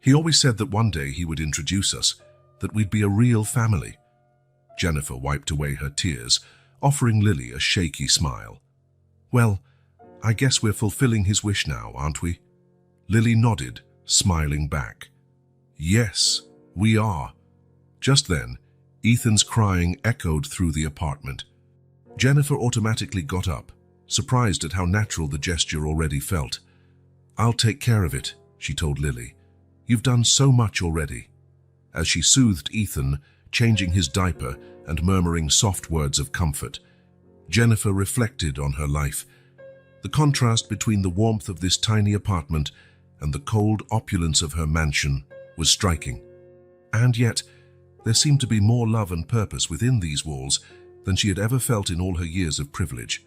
He always said that one day he would introduce us, that we'd be a real family." Jennifer wiped away her tears, offering Lily a shaky smile. "Well, I guess we're fulfilling his wish now, aren't we?" Lily nodded, smiling back. "Yes, we are." Just then, Ethan's crying echoed through the apartment. Jennifer automatically got up, surprised at how natural the gesture already felt. "I'll take care of it," she told Lily. "You've done so much already." As she soothed Ethan, changing his diaper and murmuring soft words of comfort, Jennifer reflected on her life. The contrast between the warmth of this tiny apartment and the cold opulence of her mansion was striking. And yet, there seemed to be more love and purpose within these walls than she had ever felt in all her years of privilege.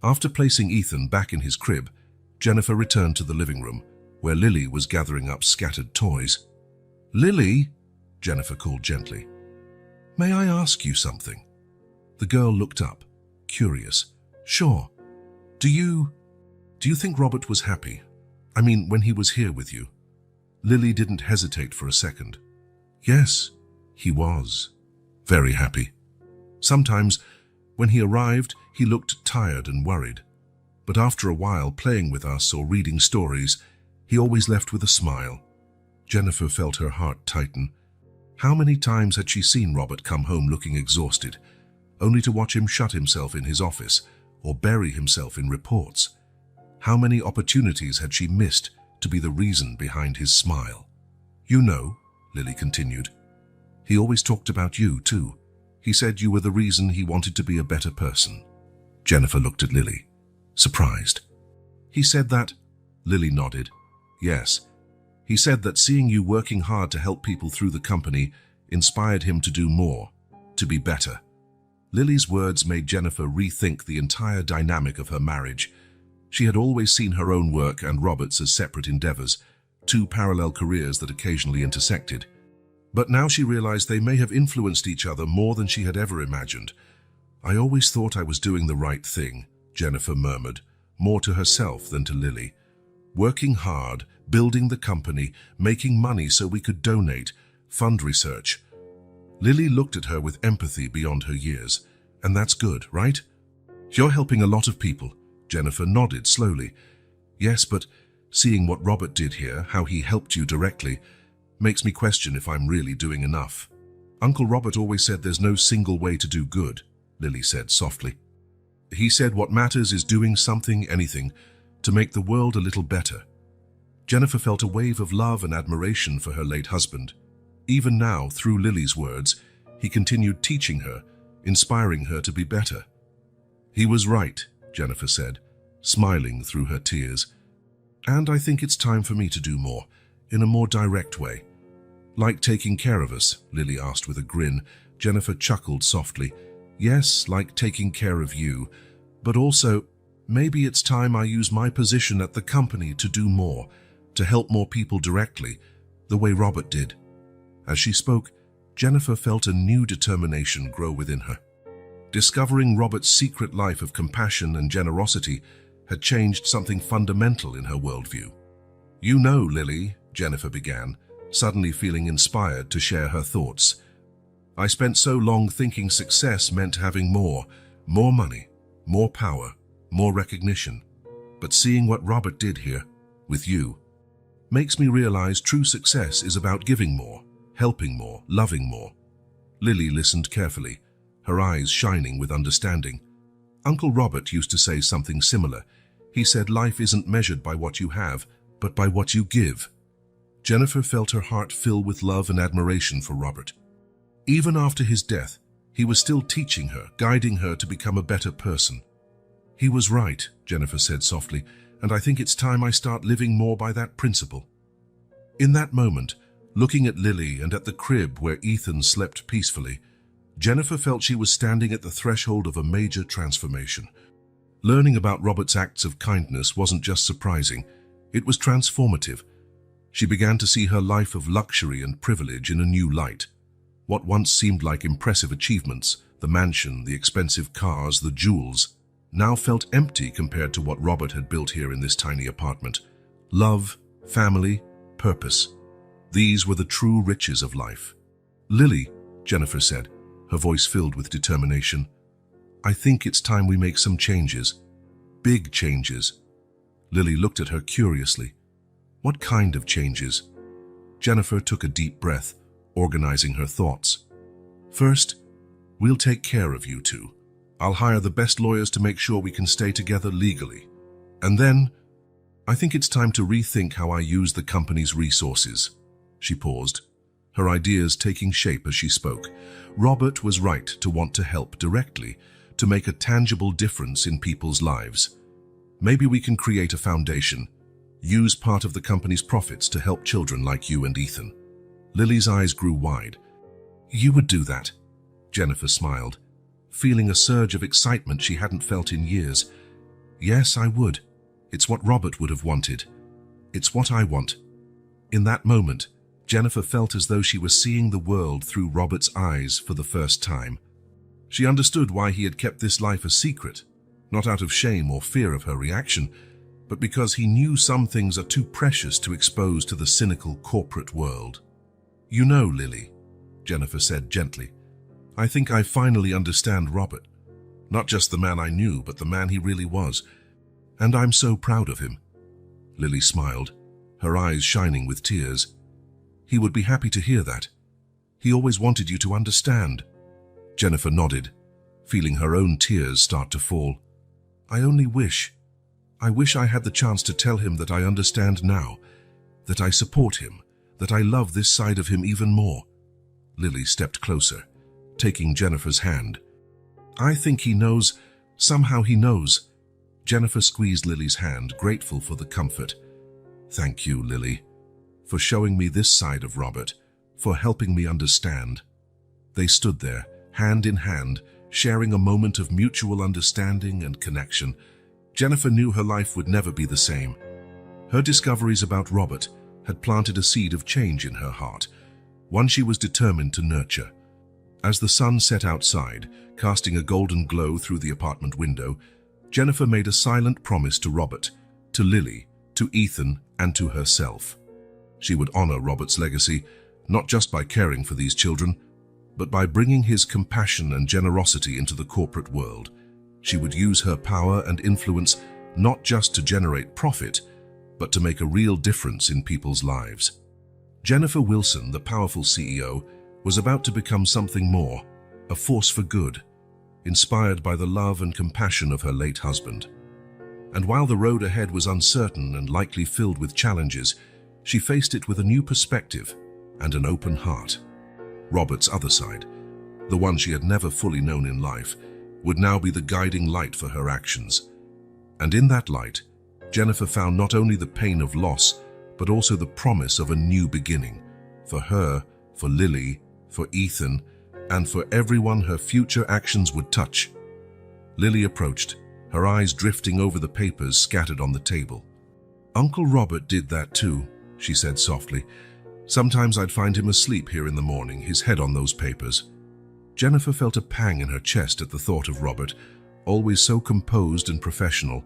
After placing Ethan back in his crib, Jennifer returned to the living room, where Lily was gathering up scattered toys. "Lily," Jennifer called gently, "may I ask you something?" The girl looked up, curious. "Sure. Do you think Robert was happy? I mean, when he was here with you?" Lily didn't hesitate for a second. "Yes, he was. Very happy. Sometimes, when he arrived, he looked tired and worried. But after a while playing with us or reading stories, he always left with a smile." Jennifer felt her heart tighten. How many times had she seen Robert come home looking exhausted, only to watch him shut himself in his office or bury himself in reports? How many opportunities had she missed to be the reason behind his smile? "You know," Lily continued, "he always talked about you too. He said you were the reason he wanted to be a better person." Jennifer looked at Lily, surprised. "He said that?" Lily nodded. "Yes. He said that seeing you working hard to help people through the company inspired him to do more, to be better. Lily's words made Jennifer rethink the entire dynamic of her marriage. She had always seen her own work and Robert's as separate endeavors, two parallel careers that occasionally intersected. But now she realized they may have influenced each other more than she had ever imagined. "I always thought I was doing the right thing," Jennifer murmured, more to herself than to Lily. "Working hard, building the company, making money so we could donate, fund research." Lily looked at her with empathy beyond her years. "And that's good, right?" "You're helping a lot of people." Jennifer nodded slowly. "Yes, but seeing what Robert did here, how he helped you directly, makes me question if I'm really doing enough." "Uncle Robert always said there's no single way to do good," Lily said softly. "He said what matters is doing something, anything, to make the world a little better." Jennifer felt a wave of love and admiration for her late husband. Even now, through Lily's words, he continued teaching her, inspiring her to be better. "He was right," Jennifer said, smiling through her tears. "And I think it's time for me to do more, in a more direct way." "Like taking care of us?" Lily asked with a grin. Jennifer chuckled softly. "Yes, like taking care of you, but also, maybe it's time I use my position at the company to do more, to help more people directly, the way Robert did." As she spoke, Jennifer felt a new determination grow within her. Discovering Robert's secret life of compassion and generosity had changed something fundamental in her worldview. "You know, Lily," Jennifer began, suddenly feeling inspired to share her thoughts. "I spent so long thinking success meant having more money, more power, more recognition. But seeing what Robert did here, with you, makes me realize true success is about giving more, helping more, loving more." Lily listened carefully, her eyes shining with understanding. Uncle Robert used to say something similar. He said life isn't measured by what you have, but by what you give. Jennifer felt her heart fill with love and admiration for Robert. Even after his death, he was still teaching her, guiding her to become a better person. "He was right," Jennifer said softly, "and I think it's time I start living more by that principle." In that moment, looking at Lily and at the crib where Ethan slept peacefully, Jennifer felt she was standing at the threshold of a major transformation. Learning about Robert's acts of kindness wasn't just surprising, it was transformative. She began to see her life of luxury and privilege in a new light. What once seemed like impressive achievements, the mansion, the expensive cars, the jewels, now felt empty compared to what Robert had built here in this tiny apartment. Love, family, purpose. These were the true riches of life. "Lily," Jennifer said, her voice filled with determination, "I think it's time we make some changes. Big changes." Lily looked at her curiously. "What kind of changes?" Jennifer took a deep breath, organizing her thoughts. "First, we'll take care of you two. I'll hire the best lawyers to make sure we can stay together legally. And then, I think it's time to rethink how I use the company's resources." She paused, her ideas taking shape as she spoke. Robert was right to want to help directly, to make a tangible difference in people's lives. Maybe we can create a foundation, use part of the company's profits to help children like you and Ethan. Lily's eyes grew wide. "You would do that?" Jennifer smiled, feeling a surge of excitement she hadn't felt in years. "Yes, I would. It's what Robert would have wanted. It's what I want." In that moment, Jennifer felt as though she was seeing the world through Robert's eyes for the first time. She understood why he had kept this life a secret, not out of shame or fear of her reaction, but because he knew some things are too precious to expose to the cynical corporate world. "You know, Lily," Jennifer said gently, "I think I finally understand Robert. Not just the man I knew, but the man he really was. And I'm so proud of him." Lily smiled, her eyes shining with tears. "He would be happy to hear that. He always wanted you to understand." Jennifer nodded, feeling her own tears start to fall. I wish I had the chance to tell him that I understand now, that I support him, that I love this side of him even more." Lily stepped closer, taking Jennifer's hand. "I think he knows, somehow he knows." Jennifer squeezed Lily's hand, grateful for the comfort. "Thank you, Lily, for showing me this side of Robert, for helping me understand." They stood there, hand in hand, sharing a moment of mutual understanding and connection. Jennifer knew her life would never be the same. Her discoveries about Robert had planted a seed of change in her heart, one she was determined to nurture. As the sun set outside, casting a golden glow through the apartment window, Jennifer made a silent promise to Robert, to Lily, to Ethan, and to herself. She would honor Robert's legacy, not just by caring for these children, but by bringing his compassion and generosity into the corporate world. She would use her power and influence not just to generate profit, but to make a real difference in people's lives. Jennifer Wilson, the powerful CEO, was about to become something more, a force for good, inspired by the love and compassion of her late husband. And while the road ahead was uncertain and likely filled with challenges, she faced it with a new perspective and an open heart. Robert's other side, the one she had never fully known in life, would now be the guiding light for her actions. And in that light, Jennifer found not only the pain of loss, but also the promise of a new beginning, for her, for Lily, for Ethan, and for everyone her future actions would touch. Lily approached, her eyes drifting over the papers scattered on the table. "Uncle Robert did that too," she said softly. "Sometimes I'd find him asleep here in the morning, his head on those papers." Jennifer felt a pang in her chest at the thought of Robert, always so composed and professional,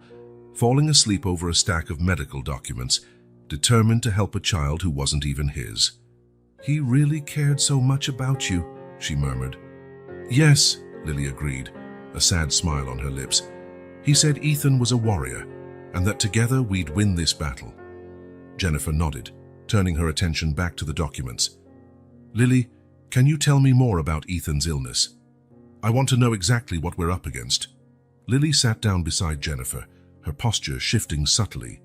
falling asleep over a stack of medical documents, determined to help a child who wasn't even his. "He really cared so much about you," she murmured. "Yes," Lily agreed, a sad smile on her lips. "He said Ethan was a warrior, and that together we'd win this battle." Jennifer nodded, turning her attention back to the documents. "Lily, can you tell me more about Ethan's illness? I want to know exactly what we're up against." Lily sat down beside Jennifer, her posture shifting subtly.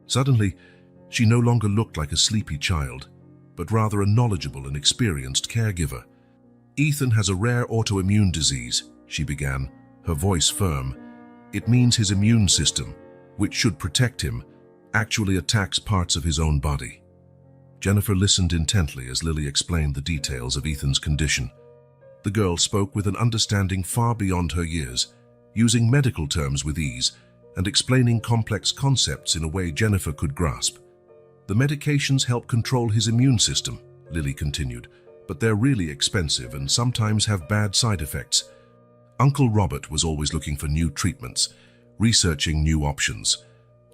Suddenly, she no longer looked like a sleepy child, but rather a knowledgeable and experienced caregiver. "Ethan has a rare autoimmune disease," she began, her voice firm. "It means his immune system, which should protect him, actually attacks parts of his own body." Jennifer listened intently as Lily explained the details of Ethan's condition. The girl spoke with an understanding far beyond her years, using medical terms with ease and explaining complex concepts in a way Jennifer could grasp. "The medications help control his immune system," Lily continued, "but they're really expensive and sometimes have bad side effects." Uncle Robert was always looking for new treatments, researching new options.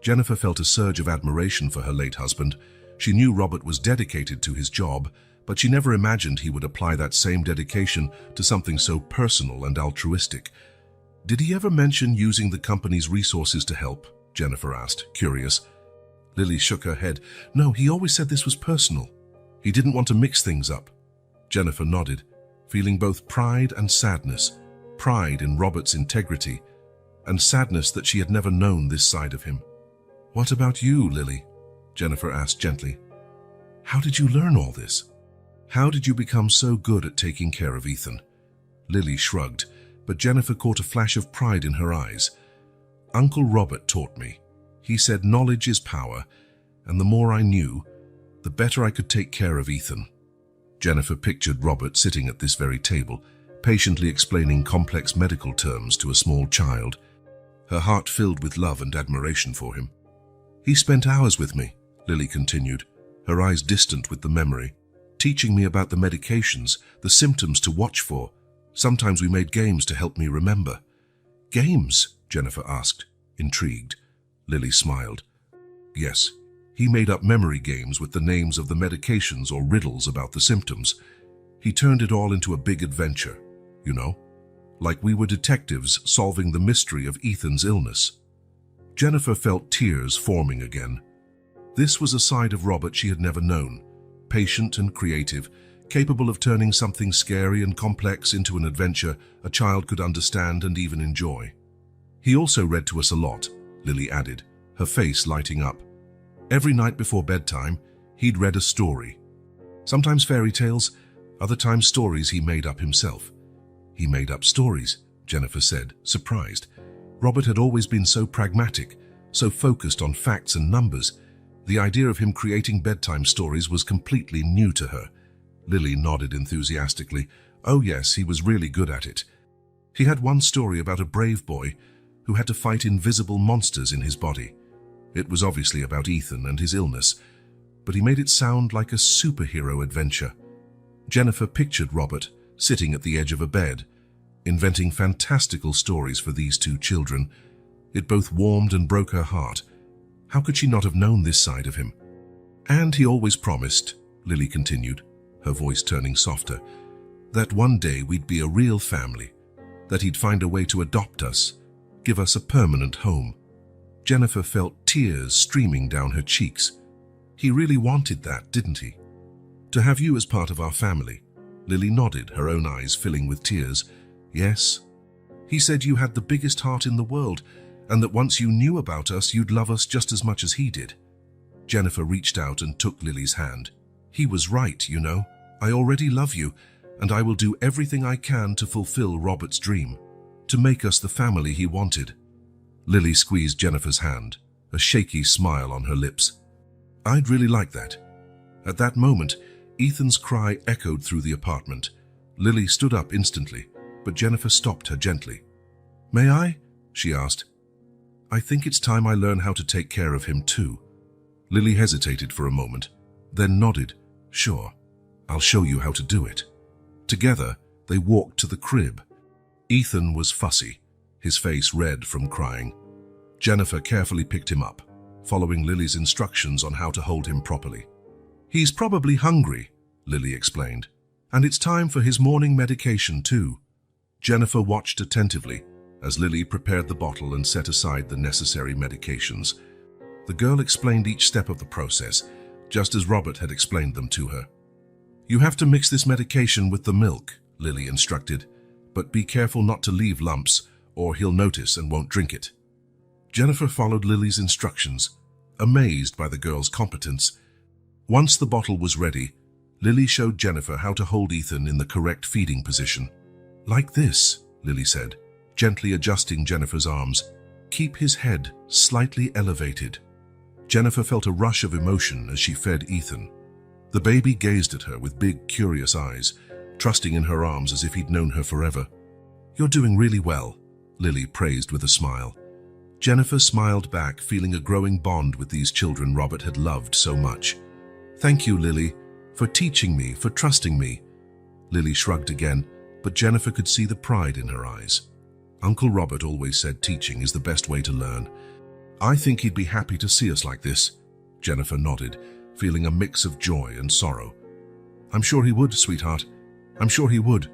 Jennifer felt a surge of admiration for her late husband. She knew Robert was dedicated to his job, but she never imagined he would apply that same dedication to something so personal and altruistic. "Did he ever mention using the company's resources to help?" Jennifer asked, curious. Lily shook her head. "No, he always said this was personal. He didn't want to mix things up." Jennifer nodded, feeling both pride and sadness. Pride in Robert's integrity, and sadness that she had never known this side of him. "What about you, Lily?" Jennifer asked gently. "How did you learn all this? How did you become so good at taking care of Ethan?" Lily shrugged, but Jennifer caught a flash of pride in her eyes. "Uncle Robert taught me. He said knowledge is power, and the more I knew, the better I could take care of Ethan." Jennifer pictured Robert sitting at this very table, patiently explaining complex medical terms to a small child, her heart filled with love and admiration for him. "He spent hours with me," Lily continued, her eyes distant with the memory, "teaching me about the medications, the symptoms to watch for. Sometimes we made games to help me remember." "Games?" Jennifer asked, intrigued. Lily smiled. "Yes, he made up memory games with the names of the medications or riddles about the symptoms. He turned it all into a big adventure, you know, like we were detectives solving the mystery of Ethan's illness." Jennifer felt tears forming again. This was a side of Robert she had never known, patient and creative, capable of turning something scary and complex into an adventure a child could understand and even enjoy. "He also read to us a lot," Lily added, her face lighting up. "Every night before bedtime, he'd read a story. Sometimes fairy tales, other times stories he made up himself." "He made up stories," Jennifer said, surprised. Robert had always been so pragmatic, so focused on facts and numbers. The idea of him creating bedtime stories was completely new to her. Lily nodded enthusiastically. Oh yes, he was really good at it. He had one story about a brave boy who had to fight invisible monsters in his body. It was obviously about Ethan and his illness, but he made it sound like a superhero adventure. Jennifer pictured Robert sitting at the edge of a bed, inventing fantastical stories for these two children. It both warmed and broke her heart. How could she not have known this side of him? And he always promised, Lily continued, her voice turning softer, that one day we'd be a real family, that he'd find a way to adopt us, give us a permanent home. Jennifer felt tears streaming down her cheeks. He really wanted that, didn't he? To have you as part of our family. Lily nodded, her own eyes filling with tears. Yes. He said you had the biggest heart in the world, and that once you knew about us, you'd love us just as much as he did. Jennifer reached out and took Lily's hand. He was right, you know. I already love you, and I will do everything I can to fulfill Robert's dream, to make us the family he wanted. Lily squeezed Jennifer's hand, a shaky smile on her lips. I'd really like that. At that moment, Ethan's cry echoed through the apartment. Lily stood up instantly, but Jennifer stopped her gently. May I? She asked. I think it's time I learn how to take care of him too. Lily hesitated for a moment, then nodded. Sure, I'll show you how to do it. Together, they walked to the crib. Ethan was fussy, his face red from crying. Jennifer carefully picked him up, following Lily's instructions on how to hold him properly. He's probably hungry, Lily explained, and it's time for his morning medication too. Jennifer watched attentively as Lily prepared the bottle and set aside the necessary medications. The girl explained each step of the process, just as Robert had explained them to her. You have to mix this medication with the milk, Lily instructed, but be careful not to leave lumps, or he'll notice and won't drink it. Jennifer followed Lily's instructions, amazed by the girl's competence. Once the bottle was ready, Lily showed Jennifer how to hold Ethan in the correct feeding position. Like this, Lily said, gently adjusting Jennifer's arms. Keep his head slightly elevated. Jennifer felt a rush of emotion as she fed Ethan. The baby gazed at her with big, curious eyes, trusting in her arms as if he'd known her forever. You're doing really well, Lily praised with a smile. Jennifer smiled back, feeling a growing bond with these children Robert had loved so much. Thank you, Lily, for teaching me, for trusting me. Lily shrugged again, but Jennifer could see the pride in her eyes. Uncle Robert always said teaching is the best way to learn. I think he'd be happy to see us like this. Jennifer nodded, feeling a mix of joy and sorrow. I'm sure he would, sweetheart. I'm sure he would.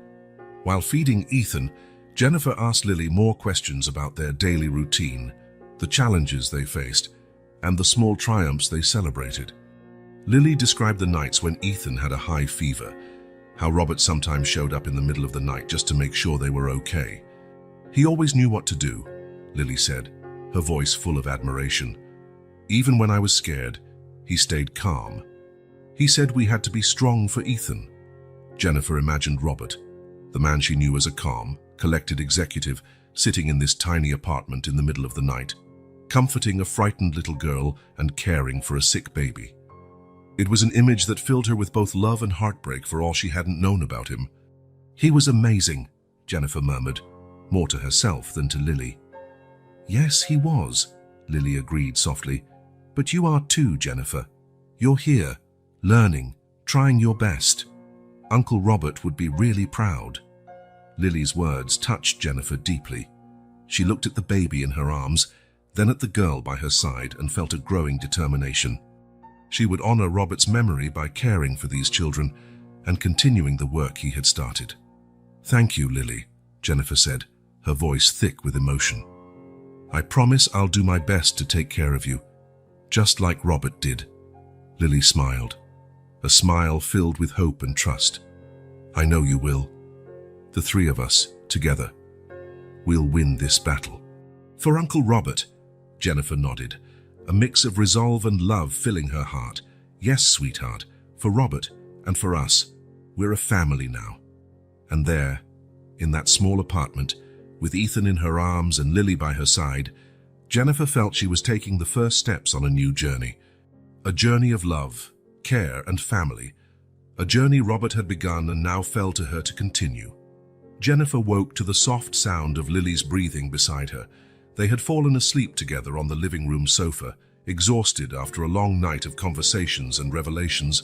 While feeding Ethan, Jennifer asked Lily more questions about their daily routine, the challenges they faced, and the small triumphs they celebrated. Lily described the nights when Ethan had a high fever, how Robert sometimes showed up in the middle of the night just to make sure they were okay. He always knew what to do, Lily said, her voice full of admiration. Even when I was scared, he stayed calm. He said we had to be strong for Ethan. Jennifer imagined Robert, the man she knew as a calm, collected executive, sitting in this tiny apartment in the middle of the night, comforting a frightened little girl and caring for a sick baby. It was an image that filled her with both love and heartbreak for all she hadn't known about him. He was amazing, Jennifer murmured, more to herself than to Lily. Yes, he was, Lily agreed softly. But you are too, Jennifer. You're here, learning, trying your best. Uncle Robert would be really proud. Lily's words touched Jennifer deeply. She looked at the baby in her arms, then at the girl by her side, and felt a growing determination. She would honor Robert's memory by caring for these children and continuing the work he had started. Thank you, Lily, Jennifer said, her voice thick with emotion. I promise I'll do my best to take care of you, just like Robert did. Lily smiled, a smile filled with hope and trust. I know you will. The three of us, together, we'll win this battle. For Uncle Robert, Jennifer nodded, a mix of resolve and love filling her heart. Yes, sweetheart, for Robert and for us, we're a family now. And there, in that small apartment, with Ethan in her arms and Lily by her side, Jennifer felt she was taking the first steps on a new journey. A journey of love, care, and family. a journey Robert had begun and now fell to her to continue. Jennifer woke to the soft sound of Lily's breathing beside her. They had fallen asleep together on the living room sofa, exhausted after a long night of conversations and revelations.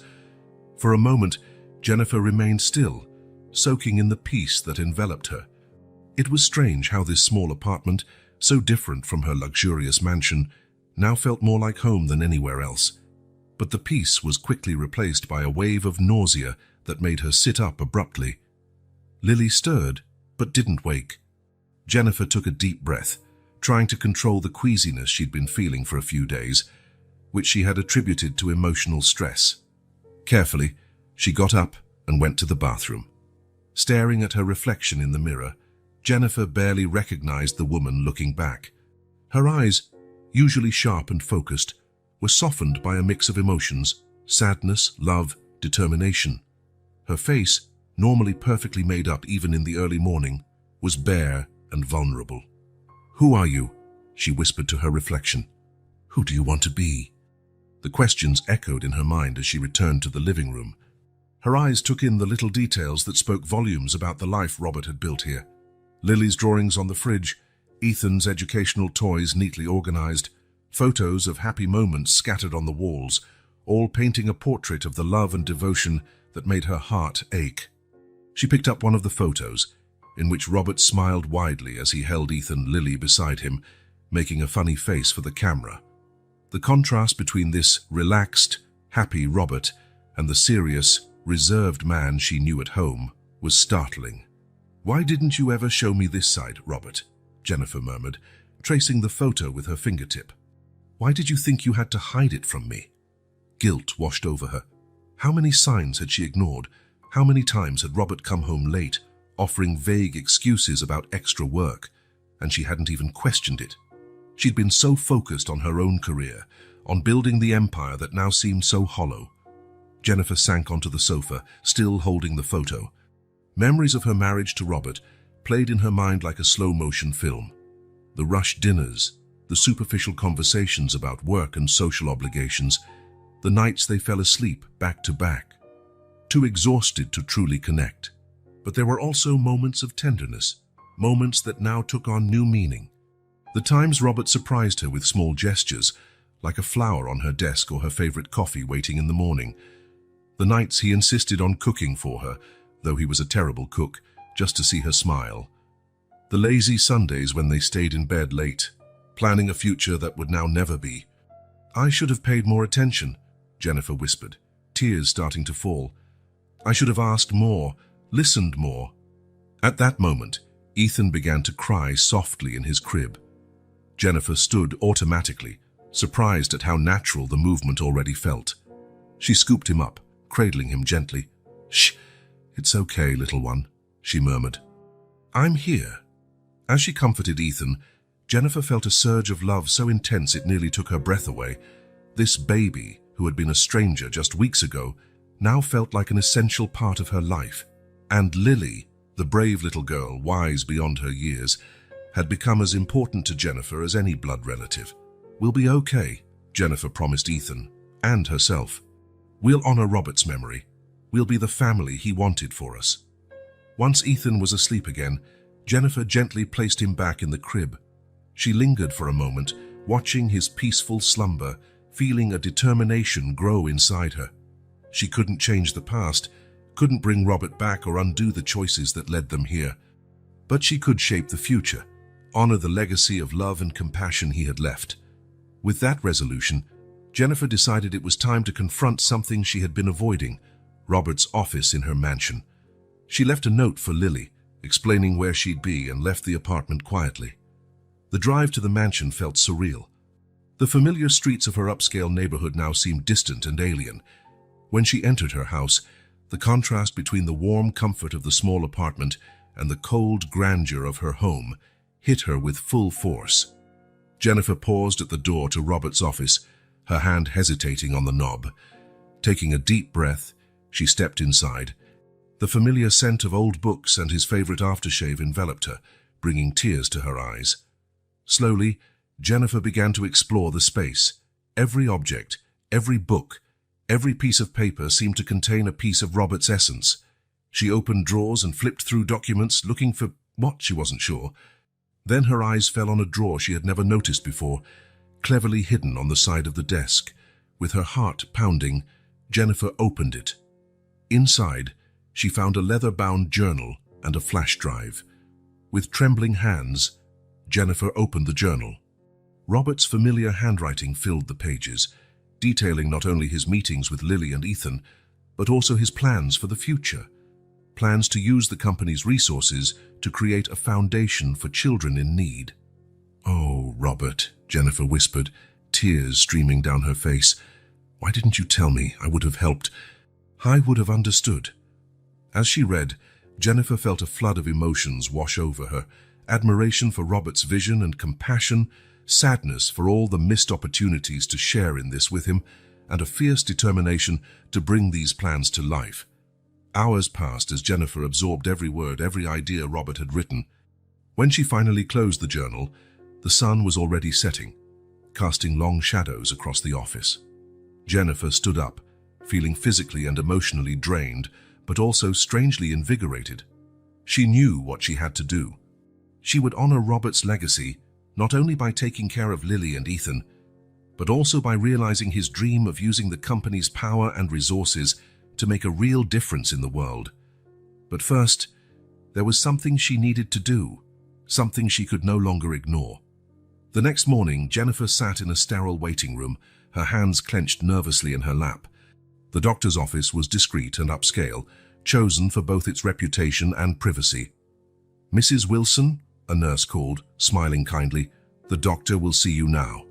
For a moment, Jennifer remained still, soaking in the peace that enveloped her. It was strange how this small apartment, so different from her luxurious mansion, now felt more like home than anywhere else. But the peace was quickly replaced by a wave of nausea that made her sit up abruptly. Lily stirred, but didn't wake. Jennifer took a deep breath, trying to control the queasiness she'd been feeling for a few days, which she had attributed to emotional stress. Carefully, she got up and went to the bathroom. Staring at her reflection in the mirror, Jennifer barely recognized the woman looking back. Her eyes, usually sharp and focused, were softened by a mix of emotions: sadness, love, determination. Her face, normally perfectly made up even in the early morning, was bare and vulnerable. "Who are you?" she whispered to her reflection. "Who do you want to be?" The questions echoed in her mind as she returned to the living room. Her eyes took in the little details that spoke volumes about the life Robert had built here. Lily's drawings on the fridge, Ethan's educational toys neatly organized, photos of happy moments scattered on the walls, all painting a portrait of the love and devotion that made her heart ache. She picked up one of the photos, in which Robert smiled widely as he held Ethan Lily beside him, making a funny face for the camera. The contrast between this relaxed, happy Robert and the serious, reserved man she knew at home was startling. "Why didn't you ever show me this side, Robert?" Jennifer murmured, tracing the photo with her fingertip. "Why did you think you had to hide it from me?" Guilt washed over her. How many signs had she ignored? How many times had Robert come home late, offering vague excuses about extra work, and she hadn't even questioned it? She'd been so focused on her own career, on building the empire that now seemed so hollow. Jennifer sank onto the sofa, still holding the photo. Memories of her marriage to Robert played in her mind like a slow-motion film. The rushed dinners, the superficial conversations about work and social obligations, the nights they fell asleep back to back, too exhausted to truly connect. But there were also moments of tenderness, moments that now took on new meaning. The times Robert surprised her with small gestures, like a flower on her desk or her favorite coffee waiting in the morning. The nights he insisted on cooking for her, though he was a terrible cook, just to see her smile. The lazy Sundays when they stayed in bed late, planning a future that would now never be. "I should have paid more attention," Jennifer whispered, tears starting to fall. "I should have asked more, listened more." At that moment, Ethan began to cry softly in his crib. Jennifer stood automatically, surprised at how natural the movement already felt. She scooped him up, cradling him gently. "Shh, it's okay, little one," she murmured. "I'm here." As she comforted Ethan, Jennifer felt a surge of love so intense it nearly took her breath away. This baby, who had been a stranger just weeks ago, now felt like an essential part of her life. And Lily, the brave little girl, wise beyond her years, had become as important to Jennifer as any blood relative. "We'll be okay," Jennifer promised Ethan, and herself. "We'll honor Robert's memory. We'll be the family he wanted for us." Once Ethan was asleep again, Jennifer gently placed him back in the crib. She lingered for a moment, watching his peaceful slumber, feeling a determination grow inside her. She couldn't change the past, couldn't bring Robert back or undo the choices that led them here. But she could shape the future, honor the legacy of love and compassion he had left. With that resolution, Jennifer decided it was time to confront something she had been avoiding: Robert's office in her mansion. She left a note for Lily, explaining where she'd be, and left the apartment quietly. The drive to the mansion felt surreal. The familiar streets of her upscale neighborhood now seemed distant and alien. When she entered her house, the contrast between the warm comfort of the small apartment and the cold grandeur of her home hit her with full force. Jennifer paused at the door to Robert's office, her hand hesitating on the knob. Taking a deep breath, she stepped inside. The familiar scent of old books and his favorite aftershave enveloped her, bringing tears to her eyes. Slowly, Jennifer began to explore the space. Every object, every book, Every piece of paper seemed to contain a piece of Robert's essence. She opened drawers and flipped through documents, looking for what she wasn't sure. Then her eyes fell on a drawer she had never noticed before, cleverly hidden on the side of the desk. With her heart pounding, Jennifer opened it. Inside, she found a leather-bound journal and a flash drive. With trembling hands, Jennifer opened the journal. Robert's familiar handwriting filled the pages, detailing not only his meetings with Lily and Ethan, but also his plans for the future. Plans to use the company's resources to create a foundation for children in need. "Oh, Robert," Jennifer whispered, tears streaming down her face. "Why didn't you tell me? I would have helped. I would have understood." As she read, Jennifer felt a flood of emotions wash over her: admiration for Robert's vision and compassion, sadness for all the missed opportunities to share in this with him, and a fierce determination to bring these plans to life. Hours passed as Jennifer absorbed every word, every idea Robert had written. When she finally closed the journal, the sun was already setting, casting long shadows across the office. Jennifer stood up, feeling physically and emotionally drained, but also strangely invigorated. She knew what she had to do. She would honor Robert's legacy, not only by taking care of Lily and Ethan, but also by realizing his dream of using the company's power and resources to make a real difference in the world. But first, there was something she needed to do, something she could no longer ignore. The next morning, Jennifer sat in a sterile waiting room, her hands clenched nervously in her lap. The doctor's office was discreet and upscale, chosen for both its reputation and privacy. "Mrs. Wilson," a nurse called, smiling kindly, "the doctor will see you now."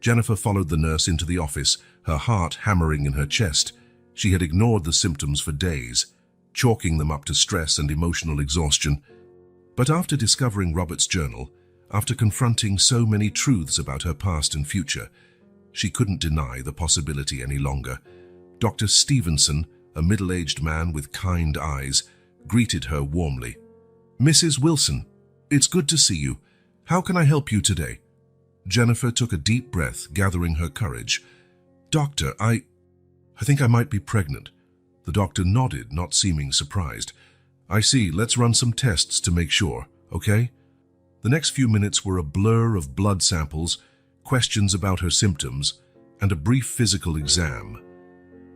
Jennifer followed the nurse into the office, her heart hammering in her chest. She had ignored the symptoms for days, chalking them up to stress and emotional exhaustion. But after discovering Robert's journal, after confronting so many truths about her past and future, she couldn't deny the possibility any longer. Dr. Stevenson, a middle-aged man with kind eyes, greeted her warmly. "Mrs. Wilson, it's good to see you. How can I help you today?" Jennifer took a deep breath, gathering her courage. "Doctor, I think I might be pregnant." The doctor nodded, not seeming surprised. "I see. Let's run some tests to make sure, okay?" The next few minutes were a blur of blood samples, questions about her symptoms, and a brief physical exam.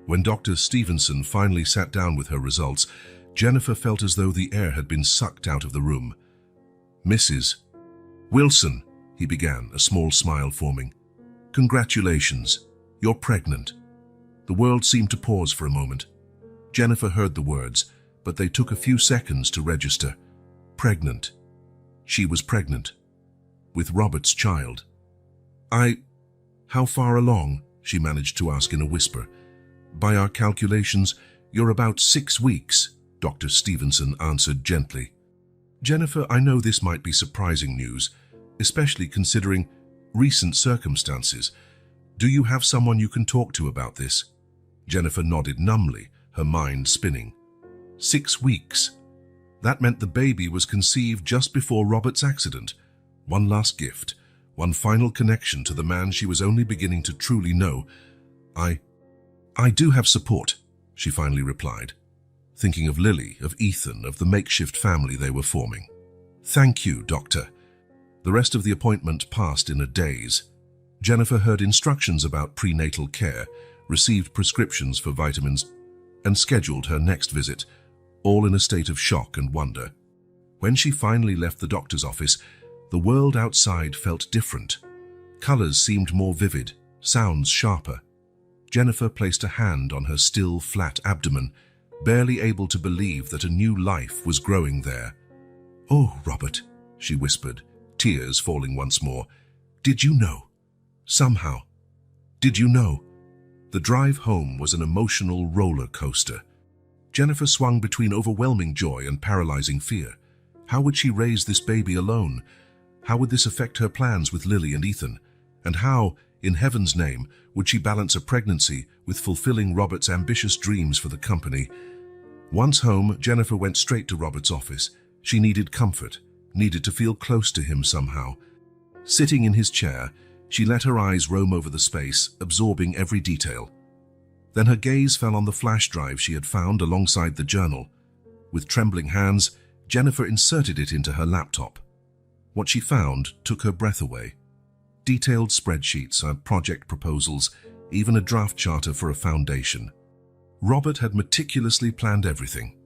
When Dr. Stevenson finally sat down with her results, Jennifer felt as though the air had been sucked out of the room. "Mrs. Wilson," he began, a small smile forming. "Congratulations. You're pregnant." The world seemed to pause for a moment. Jennifer heard the words, but they took a few seconds to register. Pregnant. She was pregnant. With Robert's child. How far along?" she managed to ask in a whisper. "By our calculations, you're about 6 weeks," Dr. Stevenson answered gently. "Jennifer, I know this might be surprising news, especially considering recent circumstances. Do you have someone you can talk to about this?" Jennifer nodded numbly, her mind spinning. 6 weeks. That meant the baby was conceived just before Robert's accident. One last gift, one final connection to the man she was only beginning to truly know. I do have support," she finally replied, thinking of Lily, of Ethan, of the makeshift family they were forming. "Thank you, doctor." The rest of the appointment passed in a daze. Jennifer heard instructions about prenatal care, received prescriptions for vitamins, and scheduled her next visit, all in a state of shock and wonder. When she finally left the doctor's office, the world outside felt different. Colors seemed more vivid, sounds sharper. Jennifer placed a hand on her still, flat abdomen, barely able to believe that a new life was growing there. "Oh, Robert," she whispered, tears falling once more. "Did you know? Somehow. Did you know?" The drive home was an emotional roller coaster. Jennifer swung between overwhelming joy and paralyzing fear. How would she raise this baby alone? How would this affect her plans with Lily and Ethan? And how, in heaven's name, would she balance a pregnancy with fulfilling Robert's ambitious dreams for the company? Once home, Jennifer went straight to Robert's office. She needed comfort, needed to feel close to him somehow. Sitting in his chair, she let her eyes roam over the space, absorbing every detail. Then her gaze fell on the flash drive she had found alongside the journal. With trembling hands, Jennifer inserted it into her laptop. What she found took her breath away. Detailed spreadsheets, project proposals, even a draft charter for a foundation. Robert had meticulously planned everything.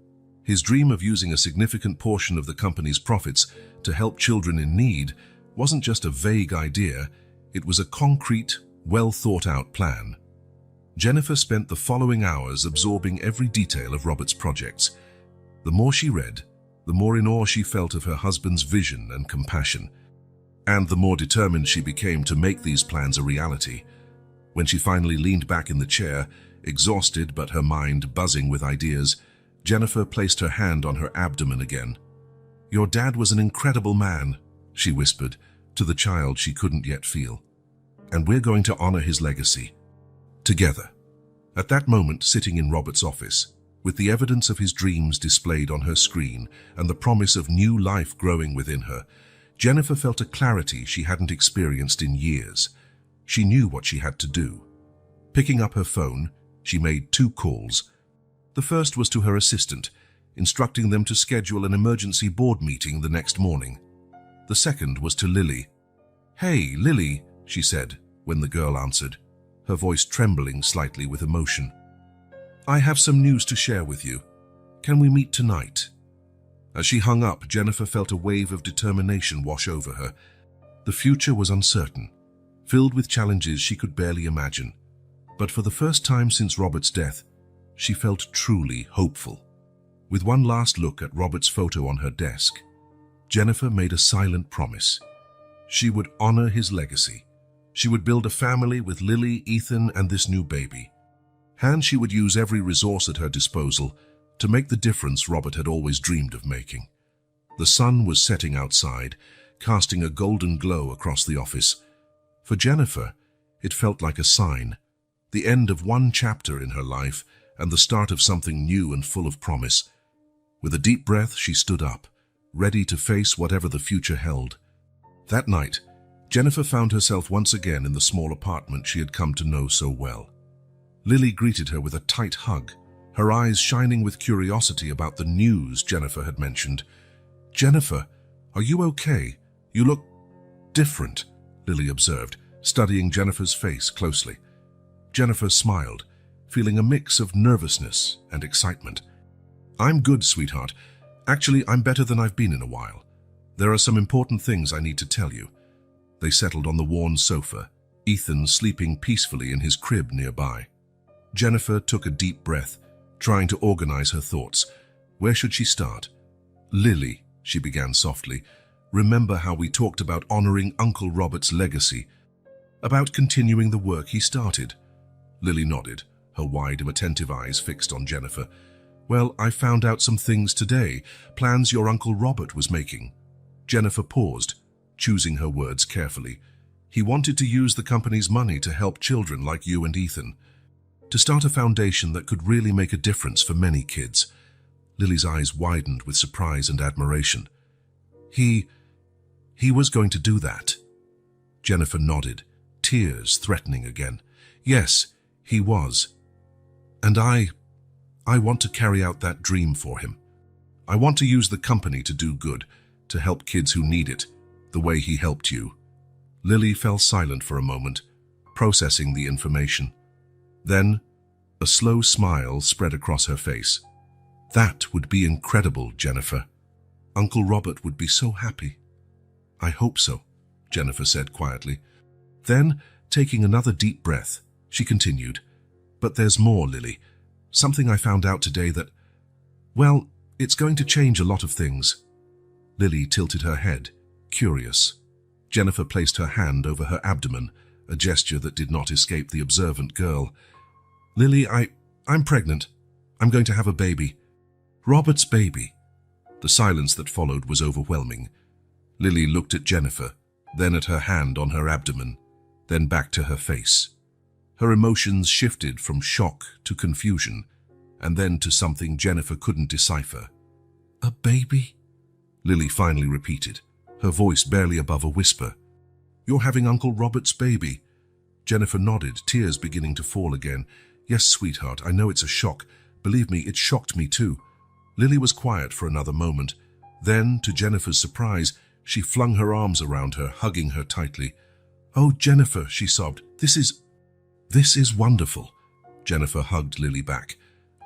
His dream of using a significant portion of the company's profits to help children in need wasn't just a vague idea, it was a concrete, well-thought-out plan. Jennifer spent the following hours absorbing every detail of Robert's projects. The more she read, the more in awe she felt of her husband's vision and compassion, and the more determined she became to make these plans a reality. When she finally leaned back in the chair, exhausted but her mind buzzing with ideas, Jennifer placed her hand on her abdomen again. "Your dad was an incredible man," she whispered, to the child she couldn't yet feel. "And we're going to honor his legacy. Together." At that moment, sitting in Robert's office, with the evidence of his dreams displayed on her screen and the promise of new life growing within her, Jennifer felt a clarity she hadn't experienced in years. She knew what she had to do. Picking up her phone, she made 2 calls. The first was to her assistant, instructing them to schedule an emergency board meeting the next morning. The second was to Lily. "Hey, Lily," she said, when the girl answered, her voice trembling slightly with emotion. "I have some news to share with you. Can we meet tonight?" As she hung up, Jennifer felt a wave of determination wash over her. The future was uncertain, filled with challenges she could barely imagine. But for the first time since Robert's death, she felt truly hopeful. With one last look at Robert's photo on her desk, Jennifer made a silent promise. She would honor his legacy. She would build a family with Lily, Ethan, and this new baby. And she would use every resource at her disposal to make the difference Robert had always dreamed of making. The sun was setting outside, casting a golden glow across the office. For Jennifer, it felt like a sign, the end of one chapter in her life and the start of something new and full of promise. With a deep breath, she stood up, ready to face whatever the future held. That night, Jennifer found herself once again in the small apartment she had come to know so well. Lily greeted her with a tight hug, her eyes shining with curiosity about the news Jennifer had mentioned. "Jennifer, are you okay? You look different," Lily observed, studying Jennifer's face closely. Jennifer smiled, feeling a mix of nervousness and excitement. "I'm good, sweetheart. Actually, I'm better than I've been in a while. There are some important things I need to tell you." They settled on the worn sofa, Ethan sleeping peacefully in his crib nearby. Jennifer took a deep breath, trying to organize her thoughts. Where should she start? "Lily," she began softly, "remember how we talked about honoring Uncle Robert's legacy, about continuing the work he started?" Lily nodded, her wide and attentive eyes fixed on Jennifer. "Well, I found out some things today, plans your Uncle Robert was making." Jennifer paused, choosing her words carefully. "He wanted to use the company's money to help children like you and Ethan, to start a foundation that could really make a difference for many kids." Lily's eyes widened with surprise and admiration. He was going to do that?" Jennifer nodded, tears threatening again. "Yes, he was. And I want to carry out that dream for him. I want to use the company to do good, to help kids who need it, the way he helped you." Lily fell silent for a moment, processing the information. Then, a slow smile spread across her face. "That would be incredible, Jennifer. Uncle Robert would be so happy." "I hope so," Jennifer said quietly. Then, taking another deep breath, she continued, "But there's more, Lily. Something I found out today that, well, it's going to change a lot of things." Lily tilted her head, curious. Jennifer placed her hand over her abdomen, a gesture that did not escape the observant girl. "Lily, I'm pregnant. I'm going to have a baby. Robert's baby." The silence that followed was overwhelming. Lily looked at Jennifer, then at her hand on her abdomen, then back to her face. Her emotions shifted from shock to confusion, and then to something Jennifer couldn't decipher. "A baby?" Lily finally repeated, her voice barely above a whisper. "You're having Uncle Robert's baby?" Jennifer nodded, tears beginning to fall again. Yes, sweetheart, I know it's a shock. Believe me, it shocked me too. Lily was quiet for another moment. Then, to Jennifer's surprise, she flung her arms around her, hugging her tightly. "Oh, Jennifer," she sobbed, This is wonderful." Jennifer hugged Lily back,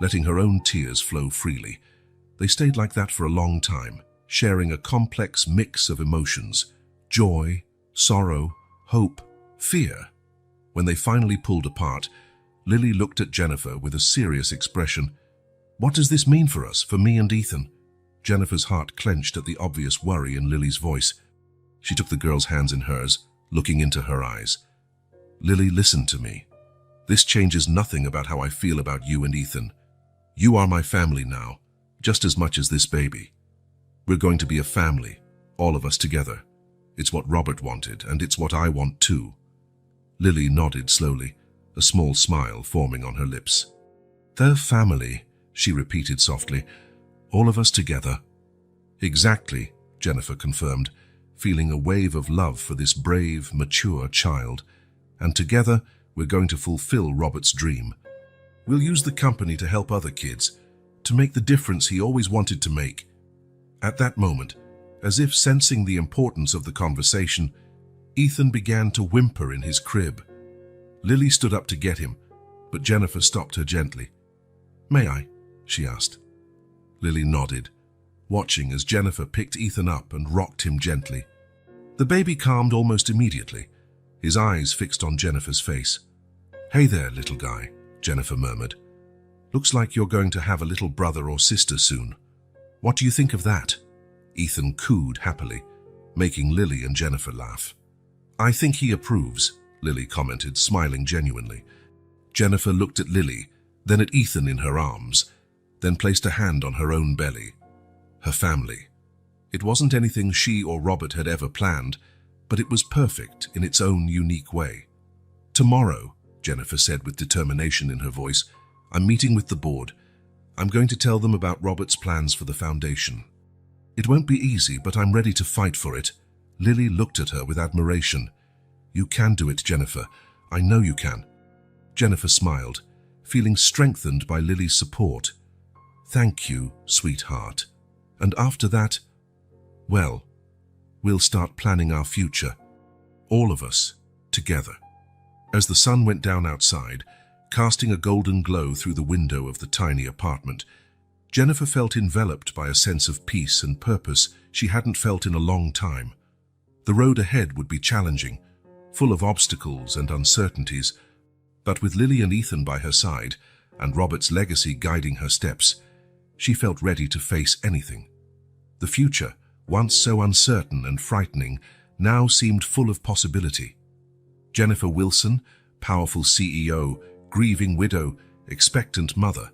letting her own tears flow freely. They stayed like that for a long time, sharing a complex mix of emotions: joy, sorrow, hope, fear. When they finally pulled apart, Lily looked at Jennifer with a serious expression. "What does this mean for us, for me and Ethan?" Jennifer's heart clenched at the obvious worry in Lily's voice. She took the girl's hands in hers, looking into her eyes. "Lily, listen to me. This changes nothing about how I feel about you and Ethan. You are my family now, just as much as this baby. We're going to be a family, all of us together. It's what Robert wanted, and it's what I want too." Lily nodded slowly, a small smile forming on her lips. "The family," she repeated softly. "All of us together." "Exactly," Jennifer confirmed, feeling a wave of love for this brave, mature child. "And together, we're going to fulfill Robert's dream. We'll use the company to help other kids, to make the difference he always wanted to make." At that moment, as if sensing the importance of the conversation, Ethan began to whimper in his crib. Lily stood up to get him, but Jennifer stopped her gently. "May I?" she asked. Lily nodded, watching as Jennifer picked Ethan up and rocked him gently. The baby calmed almost immediately, his eyes fixed on Jennifer's face. "Hey there, little guy," Jennifer murmured. "Looks like you're going to have a little brother or sister soon. What do you think of that?" Ethan cooed happily, making Lily and Jennifer laugh. "I think he approves," Lily commented, smiling genuinely. Jennifer looked at Lily, then at Ethan in her arms, then placed a hand on her own belly. Her family. It wasn't anything she or Robert had ever planned, but it was perfect in its own unique way. "Tomorrow," Jennifer said with determination in her voice, "I'm meeting with the board. I'm going to tell them about Robert's plans for the foundation. It won't be easy, but I'm ready to fight for it." Lily looked at her with admiration. "You can do it, Jennifer. I know you can." Jennifer smiled, feeling strengthened by Lily's support. "Thank you, sweetheart. And after that, well, we'll start planning our future. All of us, together." As the sun went down outside, casting a golden glow through the window of the tiny apartment, Jennifer felt enveloped by a sense of peace and purpose she hadn't felt in a long time. The road ahead would be challenging, full of obstacles and uncertainties, but with Lily and Ethan by her side, and Robert's legacy guiding her steps, she felt ready to face anything. The future, once so uncertain and frightening, now seemed full of possibility. Jennifer Wilson, powerful CEO, grieving widow, expectant mother,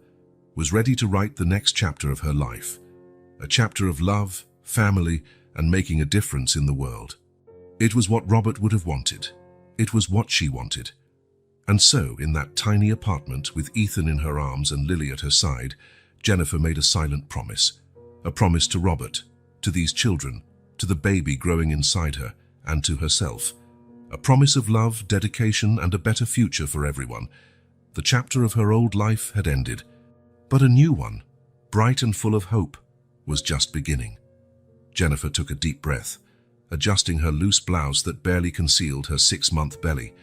was ready to write the next chapter of her life, a chapter of love, family, and making a difference in the world. It was what Robert would have wanted. It was what she wanted. And so, in that tiny apartment, with Ethan in her arms and Lily at her side, Jennifer made a silent promise. A promise to Robert, to these children, to the baby growing inside her, and to herself. A promise of love, dedication, and a better future for everyone. The chapter of her old life had ended, but a new one, bright and full of hope, was just beginning. Jennifer took a deep breath, adjusting her loose blouse that barely concealed her 6-month belly.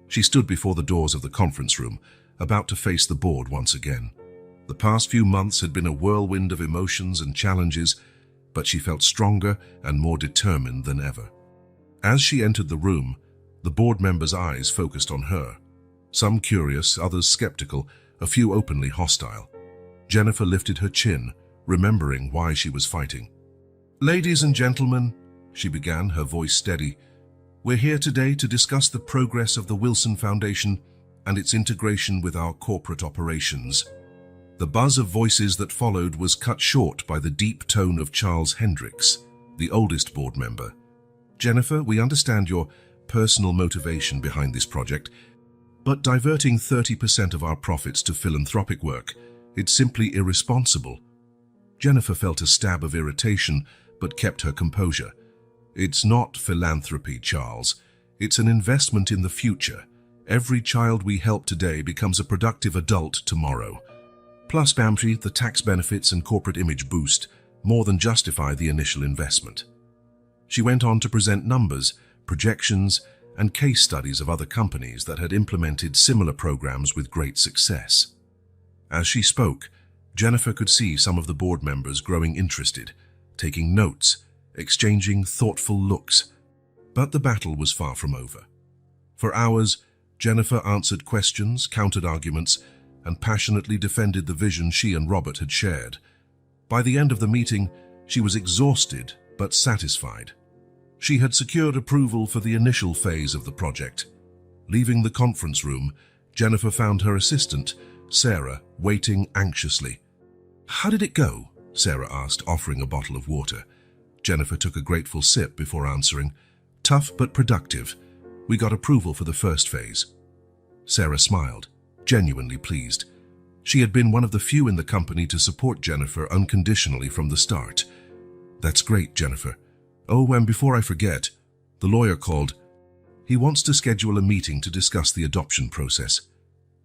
She stood before the doors of the conference room, about to face the board once again. The past few months had been a whirlwind of emotions and challenges, but she felt stronger and more determined than ever. As she entered the room, the board members' eyes focused on her. Some curious, others skeptical, a few openly hostile. Jennifer lifted her chin, remembering why she was fighting. "Ladies and gentlemen," she began, her voice steady, "we're here today to discuss the progress of the Wilson Foundation and its integration with our corporate operations." The buzz of voices that followed was cut short by the deep tone of Charles Hendricks, the oldest board member. "Jennifer, we understand your personal motivation behind this project, but diverting 30% of our profits to philanthropic work, it's simply irresponsible." Jennifer felt a stab of irritation, but kept her composure. "It's not philanthropy, Charles. It's an investment in the future, Every child we help today becomes a productive adult tomorrow. Plus, Bamshi, the tax benefits and corporate image boost more than justify the initial investment. She went on to present numbers, projections, and case studies of other companies that had implemented similar programs with great success. As she spoke, Jennifer could see some of the board members growing interested, taking notes, exchanging thoughtful looks. But the battle was far from over. For hours, Jennifer answered questions, countered arguments, and passionately defended the vision she and Robert had shared. By the end of the meeting, she was exhausted but satisfied. She had secured approval for the initial phase of the project. Leaving the conference room, Jennifer found her assistant, Sarah, waiting anxiously. "How did it go?" Sarah asked, offering a bottle of water. Jennifer took a grateful sip before answering, "Tough but productive. We got approval for the first phase." Sarah smiled, genuinely pleased. She had been one of the few in the company to support Jennifer unconditionally from the start. "That's great, Jennifer. Oh, and before I forget, the lawyer called. He wants to schedule a meeting to discuss the adoption process."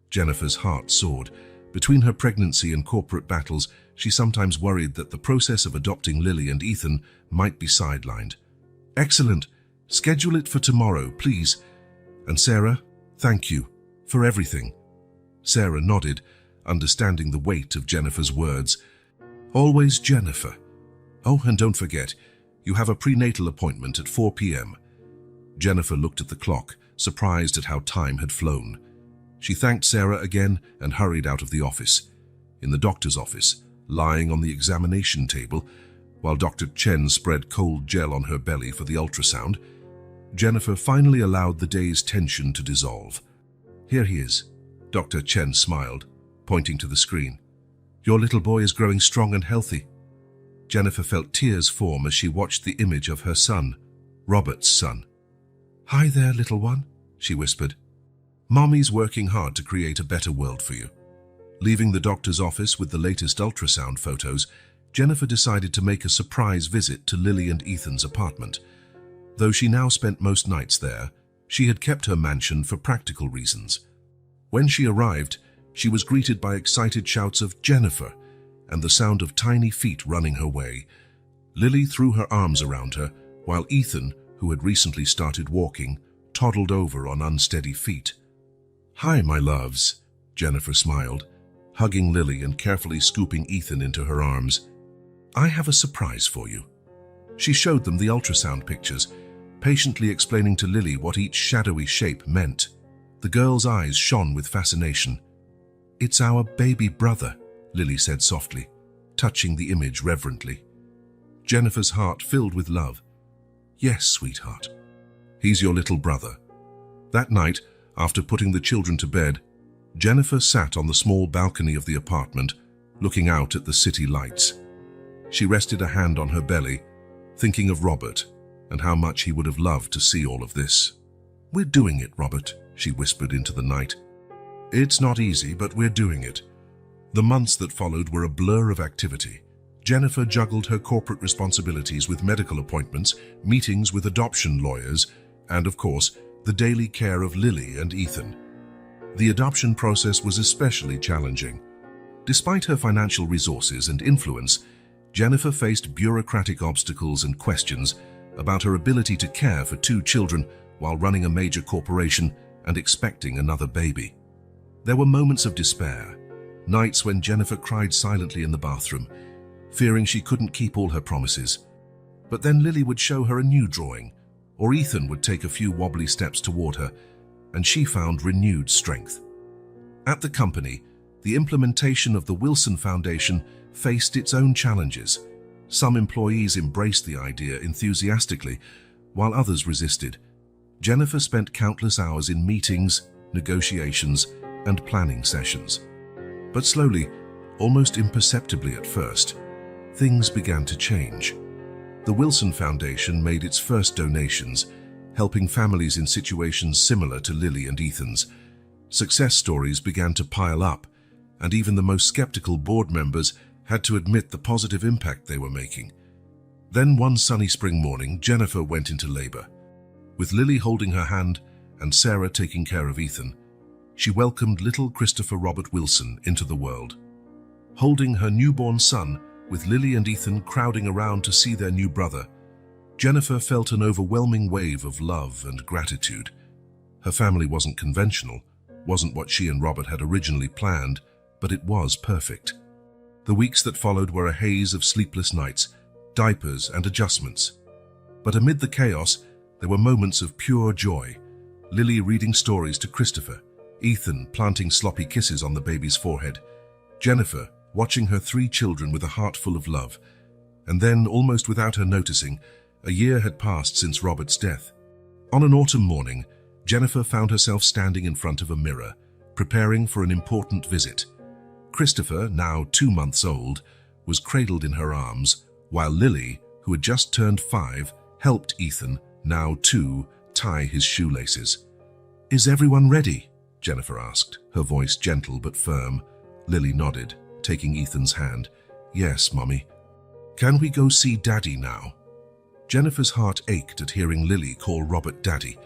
Jennifer's heart soared. Between her pregnancy and corporate battles, she sometimes worried that the process of adopting Lily and Ethan might be sidelined. "Excellent. Schedule it for tomorrow, please. And Sarah, thank you for everything." Sarah nodded, understanding the weight of Jennifer's words. "Always Jennifer. Oh, and don't forget, you have a prenatal appointment at 4 p.m. Jennifer looked at the clock, surprised at how time had flown. She thanked Sarah again and hurried out of the office. In the doctor's office, lying on the examination table, while Dr. Chen spread cold gel on her belly for the ultrasound, Jennifer finally allowed the day's tension to dissolve. "Here he is," Dr. Chen smiled, pointing to the screen. "Your little boy is growing strong and healthy." Jennifer felt tears form as she watched the image of her son, Robert's son. "Hi there, little one," she whispered. "Mommy's working hard to create a better world for you." Leaving the doctor's office with the latest ultrasound photos, Jennifer decided to make a surprise visit to Lily and Ethan's apartment. Though she now spent most nights there, she had kept her mansion for practical reasons. When she arrived, she was greeted by excited shouts of "Jennifer" and the sound of tiny feet running her way. Lily threw her arms around her, while Ethan, who had recently started walking, toddled over on unsteady feet. "Hi, my loves," Jennifer smiled, hugging Lily and carefully scooping Ethan into her arms. "I have a surprise for you." She showed them the ultrasound pictures, patiently explaining to Lily what each shadowy shape meant. The girl's eyes shone with fascination. "It's our baby brother," Lily said softly, touching the image reverently. Jennifer's heart filled with love. "Yes, sweetheart. He's your little brother." That night, after putting the children to bed, Jennifer sat on the small balcony of the apartment, looking out at the city lights. She rested a hand on her belly, thinking of Robert and how much he would have loved to see all of this. "We're doing it, Robert," she whispered into the night. "It's not easy, but we're doing it." The months that followed were a blur of activity. Jennifer juggled her corporate responsibilities with medical appointments, meetings with adoption lawyers, and, of course, the daily care of Lily and Ethan. The adoption process was especially challenging. Despite her financial resources and influence, Jennifer faced bureaucratic obstacles and questions about her ability to care for 2 children while running a major corporation and expecting another baby. There were moments of despair, nights when Jennifer cried silently in the bathroom, fearing she couldn't keep all her promises. But then Lily would show her a new drawing, or Ethan would take a few wobbly steps toward her, and she found renewed strength. At the company, the implementation of the Wilson Foundation faced its own challenges. Some employees embraced the idea enthusiastically, while others resisted. Jennifer spent countless hours in meetings, negotiations, and planning sessions. But slowly, almost imperceptibly at first, things began to change. The Wilson Foundation made its first donations, helping families in situations similar to Lily and Ethan's. Success stories began to pile up, and even the most skeptical board members had to admit the positive impact they were making. Then one sunny spring morning, Jennifer went into labor. With Lily holding her hand and Sarah taking care of Ethan, she welcomed little Christopher Robert Wilson into the world. Holding her newborn son, with Lily and Ethan crowding around to see their new brother, Jennifer felt an overwhelming wave of love and gratitude. Her family wasn't conventional, wasn't what she and Robert had originally planned, but it was perfect. The weeks that followed were a haze of sleepless nights, diapers and adjustments. But amid the chaos, there were moments of pure joy. Lily reading stories to Christopher, Ethan planting sloppy kisses on the baby's forehead, Jennifer watching her 3 children with a heart full of love. And then, almost without her noticing, a year had passed since Robert's death. On an autumn morning, Jennifer found herself standing in front of a mirror, preparing for an important visit. Christopher, now 2 months old, was cradled in her arms, while Lily, who had just turned 5, helped Ethan, now 2, tie his shoelaces. "Is everyone ready?" Jennifer asked, her voice gentle but firm. Lily nodded, taking Ethan's hand. "Yes, Mommy." "Can we go see Daddy now?" Jennifer's heart ached at hearing Lily call Robert Daddy.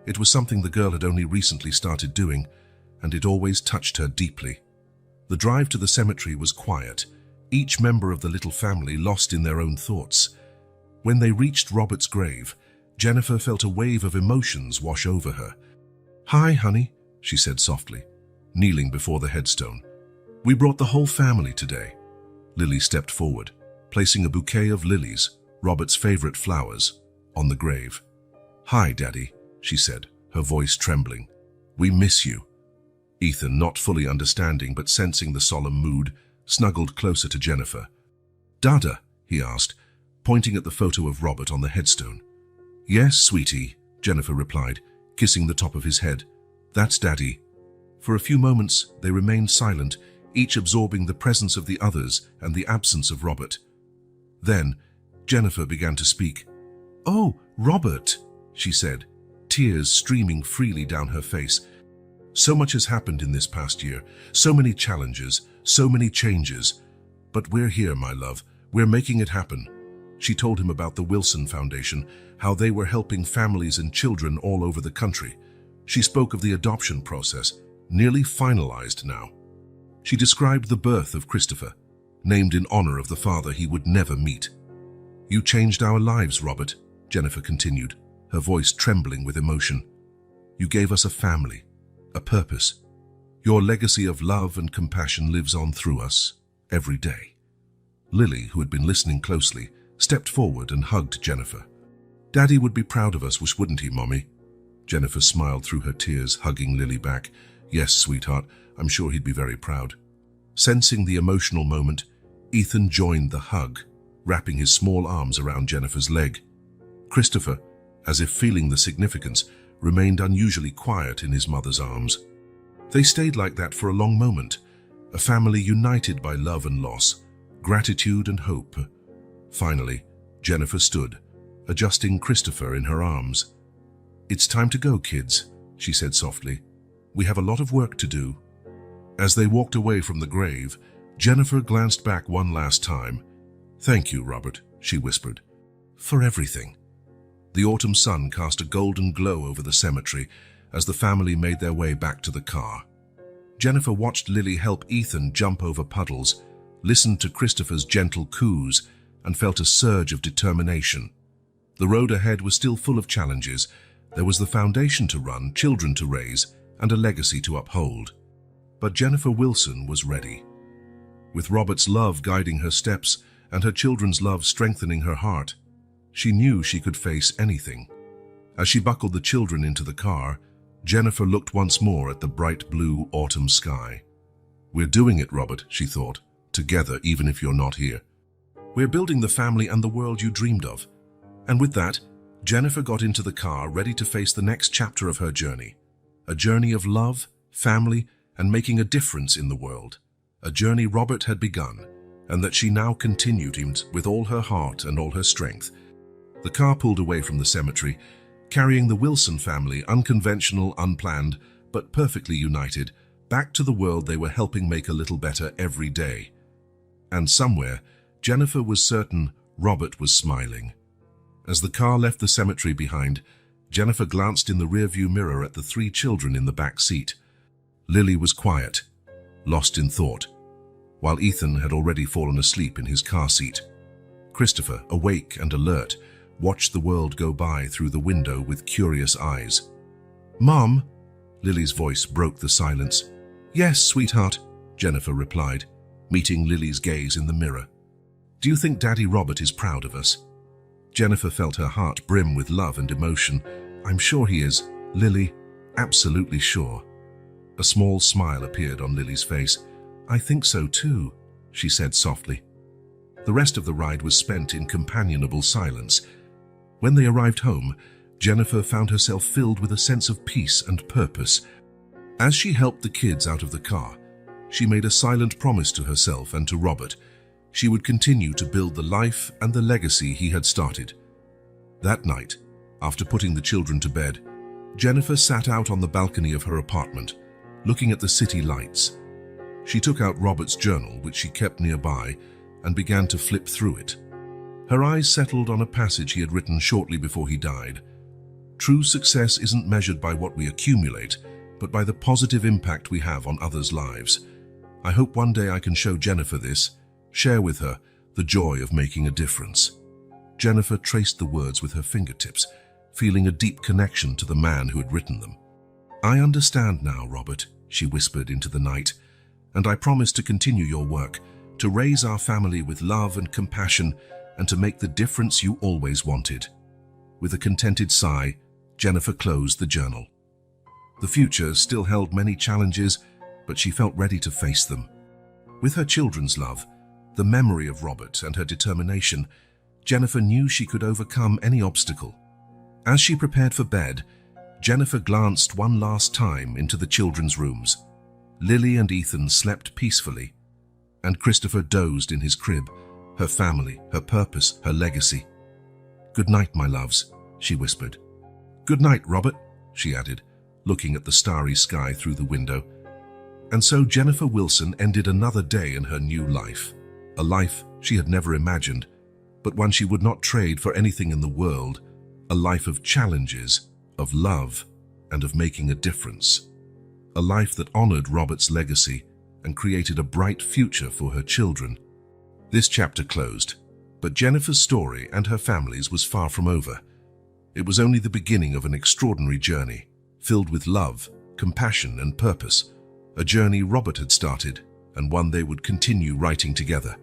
It was something the girl had only recently started doing, and it always touched her deeply. The drive to the cemetery was quiet, each member of the little family lost in their own thoughts. When they reached Robert's grave, Jennifer felt a wave of emotions wash over her. "Hi, honey," she said softly, kneeling before the headstone. "We brought the whole family today." Lily stepped forward, placing a bouquet of lilies, Robert's favorite flowers, on the grave. "Hi, Daddy," she said, her voice trembling. "We miss you." Ethan, not fully understanding but sensing the solemn mood, snuggled closer to Jennifer. "Dada?" he asked, pointing at the photo of Robert on the headstone. "Yes, sweetie," Jennifer replied, kissing the top of his head. "That's Daddy." For a few moments, they remained silent, each absorbing the presence of the others and the absence of Robert. Then, Jennifer began to speak. "Oh, Robert," she said, tears streaming freely down her face. "So much has happened in this past year, so many challenges, so many changes. But we're here, my love, we're making it happen." She told him about the Wilson Foundation, how they were helping families and children all over the country. She spoke of the adoption process, nearly finalized now. She described the birth of Christopher, named in honor of the father he would never meet. "You changed our lives, Robert," Jennifer continued, her voice trembling with emotion. "You gave us a family, a purpose. Your legacy of love and compassion lives on through us, every day." Lily, who had been listening closely, stepped forward and hugged Jennifer. "Daddy would be proud of us, wouldn't he, Mommy?" Jennifer smiled through her tears, hugging Lily back. "Yes, sweetheart, I'm sure he'd be very proud." Sensing the emotional moment, Ethan joined the hug, wrapping his small arms around Jennifer's leg. Christopher, as if feeling the significance, remained unusually quiet in his mother's arms. They stayed like that for a long moment, a family united by love and loss, gratitude and hope. Finally, Jennifer stood, adjusting Christopher in her arms. "It's time to go, kids," she said softly. "We have a lot of work to do." As they walked away from the grave, Jennifer glanced back one last time. "Thank you, Robert," she whispered, "for everything." The autumn sun cast a golden glow over the cemetery as the family made their way back to the car. Jennifer watched Lily help Ethan jump over puddles, listened to Christopher's gentle coos, and felt a surge of determination. The road ahead was still full of challenges. There was the foundation to run, children to raise, and a legacy to uphold. But Jennifer Wilson was ready. With Robert's love guiding her steps and her children's love strengthening her heart, she knew she could face anything. As she buckled the children into the car, Jennifer looked once more at the bright blue autumn sky. "We're doing it, Robert," she thought, "together even if you're not here. We're building the family and the world you dreamed of." And with that, Jennifer got into the car, ready to face the next chapter of her journey. A journey of love, family, and making a difference in the world. A journey Robert had begun, and that she now continued with all her heart and all her strength. The car pulled away from the cemetery, carrying the Wilson family, unconventional, unplanned, but perfectly united, back to the world they were helping make a little better every day. And somewhere, Jennifer was certain Robert was smiling. As the car left the cemetery behind, Jennifer glanced in the rearview mirror at the 3 children in the back seat. Lily was quiet, lost in thought, while Ethan had already fallen asleep in his car seat. Christopher, awake and alert, watched the world go by through the window with curious eyes. "Mom?" Lily's voice broke the silence. "Yes, sweetheart," Jennifer replied, meeting Lily's gaze in the mirror. "Do you think Daddy Robert is proud of us?" Jennifer felt her heart brim with love and emotion. "I'm sure he is, Lily, absolutely sure." A small smile appeared on Lily's face. "I think so too," she said softly. The rest of the ride was spent in companionable silence. When they arrived home, Jennifer found herself filled with a sense of peace and purpose. As she helped the kids out of the car, she made a silent promise to herself and to Robert. She would continue to build the life and the legacy he had started. That night, after putting the children to bed, Jennifer sat out on the balcony of her apartment, looking at the city lights. She took out Robert's journal, which she kept nearby, and began to flip through it. Her eyes settled on a passage he had written shortly before he died. "True success isn't measured by what we accumulate, but by the positive impact we have on others' lives. I hope one day I can show Jennifer this, share with her the joy of making a difference." Jennifer traced the words with her fingertips, feeling a deep connection to the man who had written them. "I understand now, Robert," she whispered into the night, "and I promise to continue your work, to raise our family with love and compassion, and to make the difference you always wanted." With a contented sigh, Jennifer closed the journal. The future still held many challenges, but she felt ready to face them. With her children's love, the memory of Robert, and her determination, Jennifer knew she could overcome any obstacle. As she prepared for bed, Jennifer glanced one last time into the children's rooms. Lily and Ethan slept peacefully, and Christopher dozed in his crib, her family, her purpose, her legacy. "Good night, my loves," she whispered. "Good night, Robert," she added, looking at the starry sky through the window. And so Jennifer Wilson ended another day in her new life, a life she had never imagined, but one she would not trade for anything in the world, a life of challenges, of love, and of making a difference. A life that honored Robert's legacy and created a bright future for her children. This chapter closed, but Jennifer's story and her family's was far from over. It was only the beginning of an extraordinary journey, filled with love, compassion, and purpose, a journey Robert had started, and one they would continue writing together.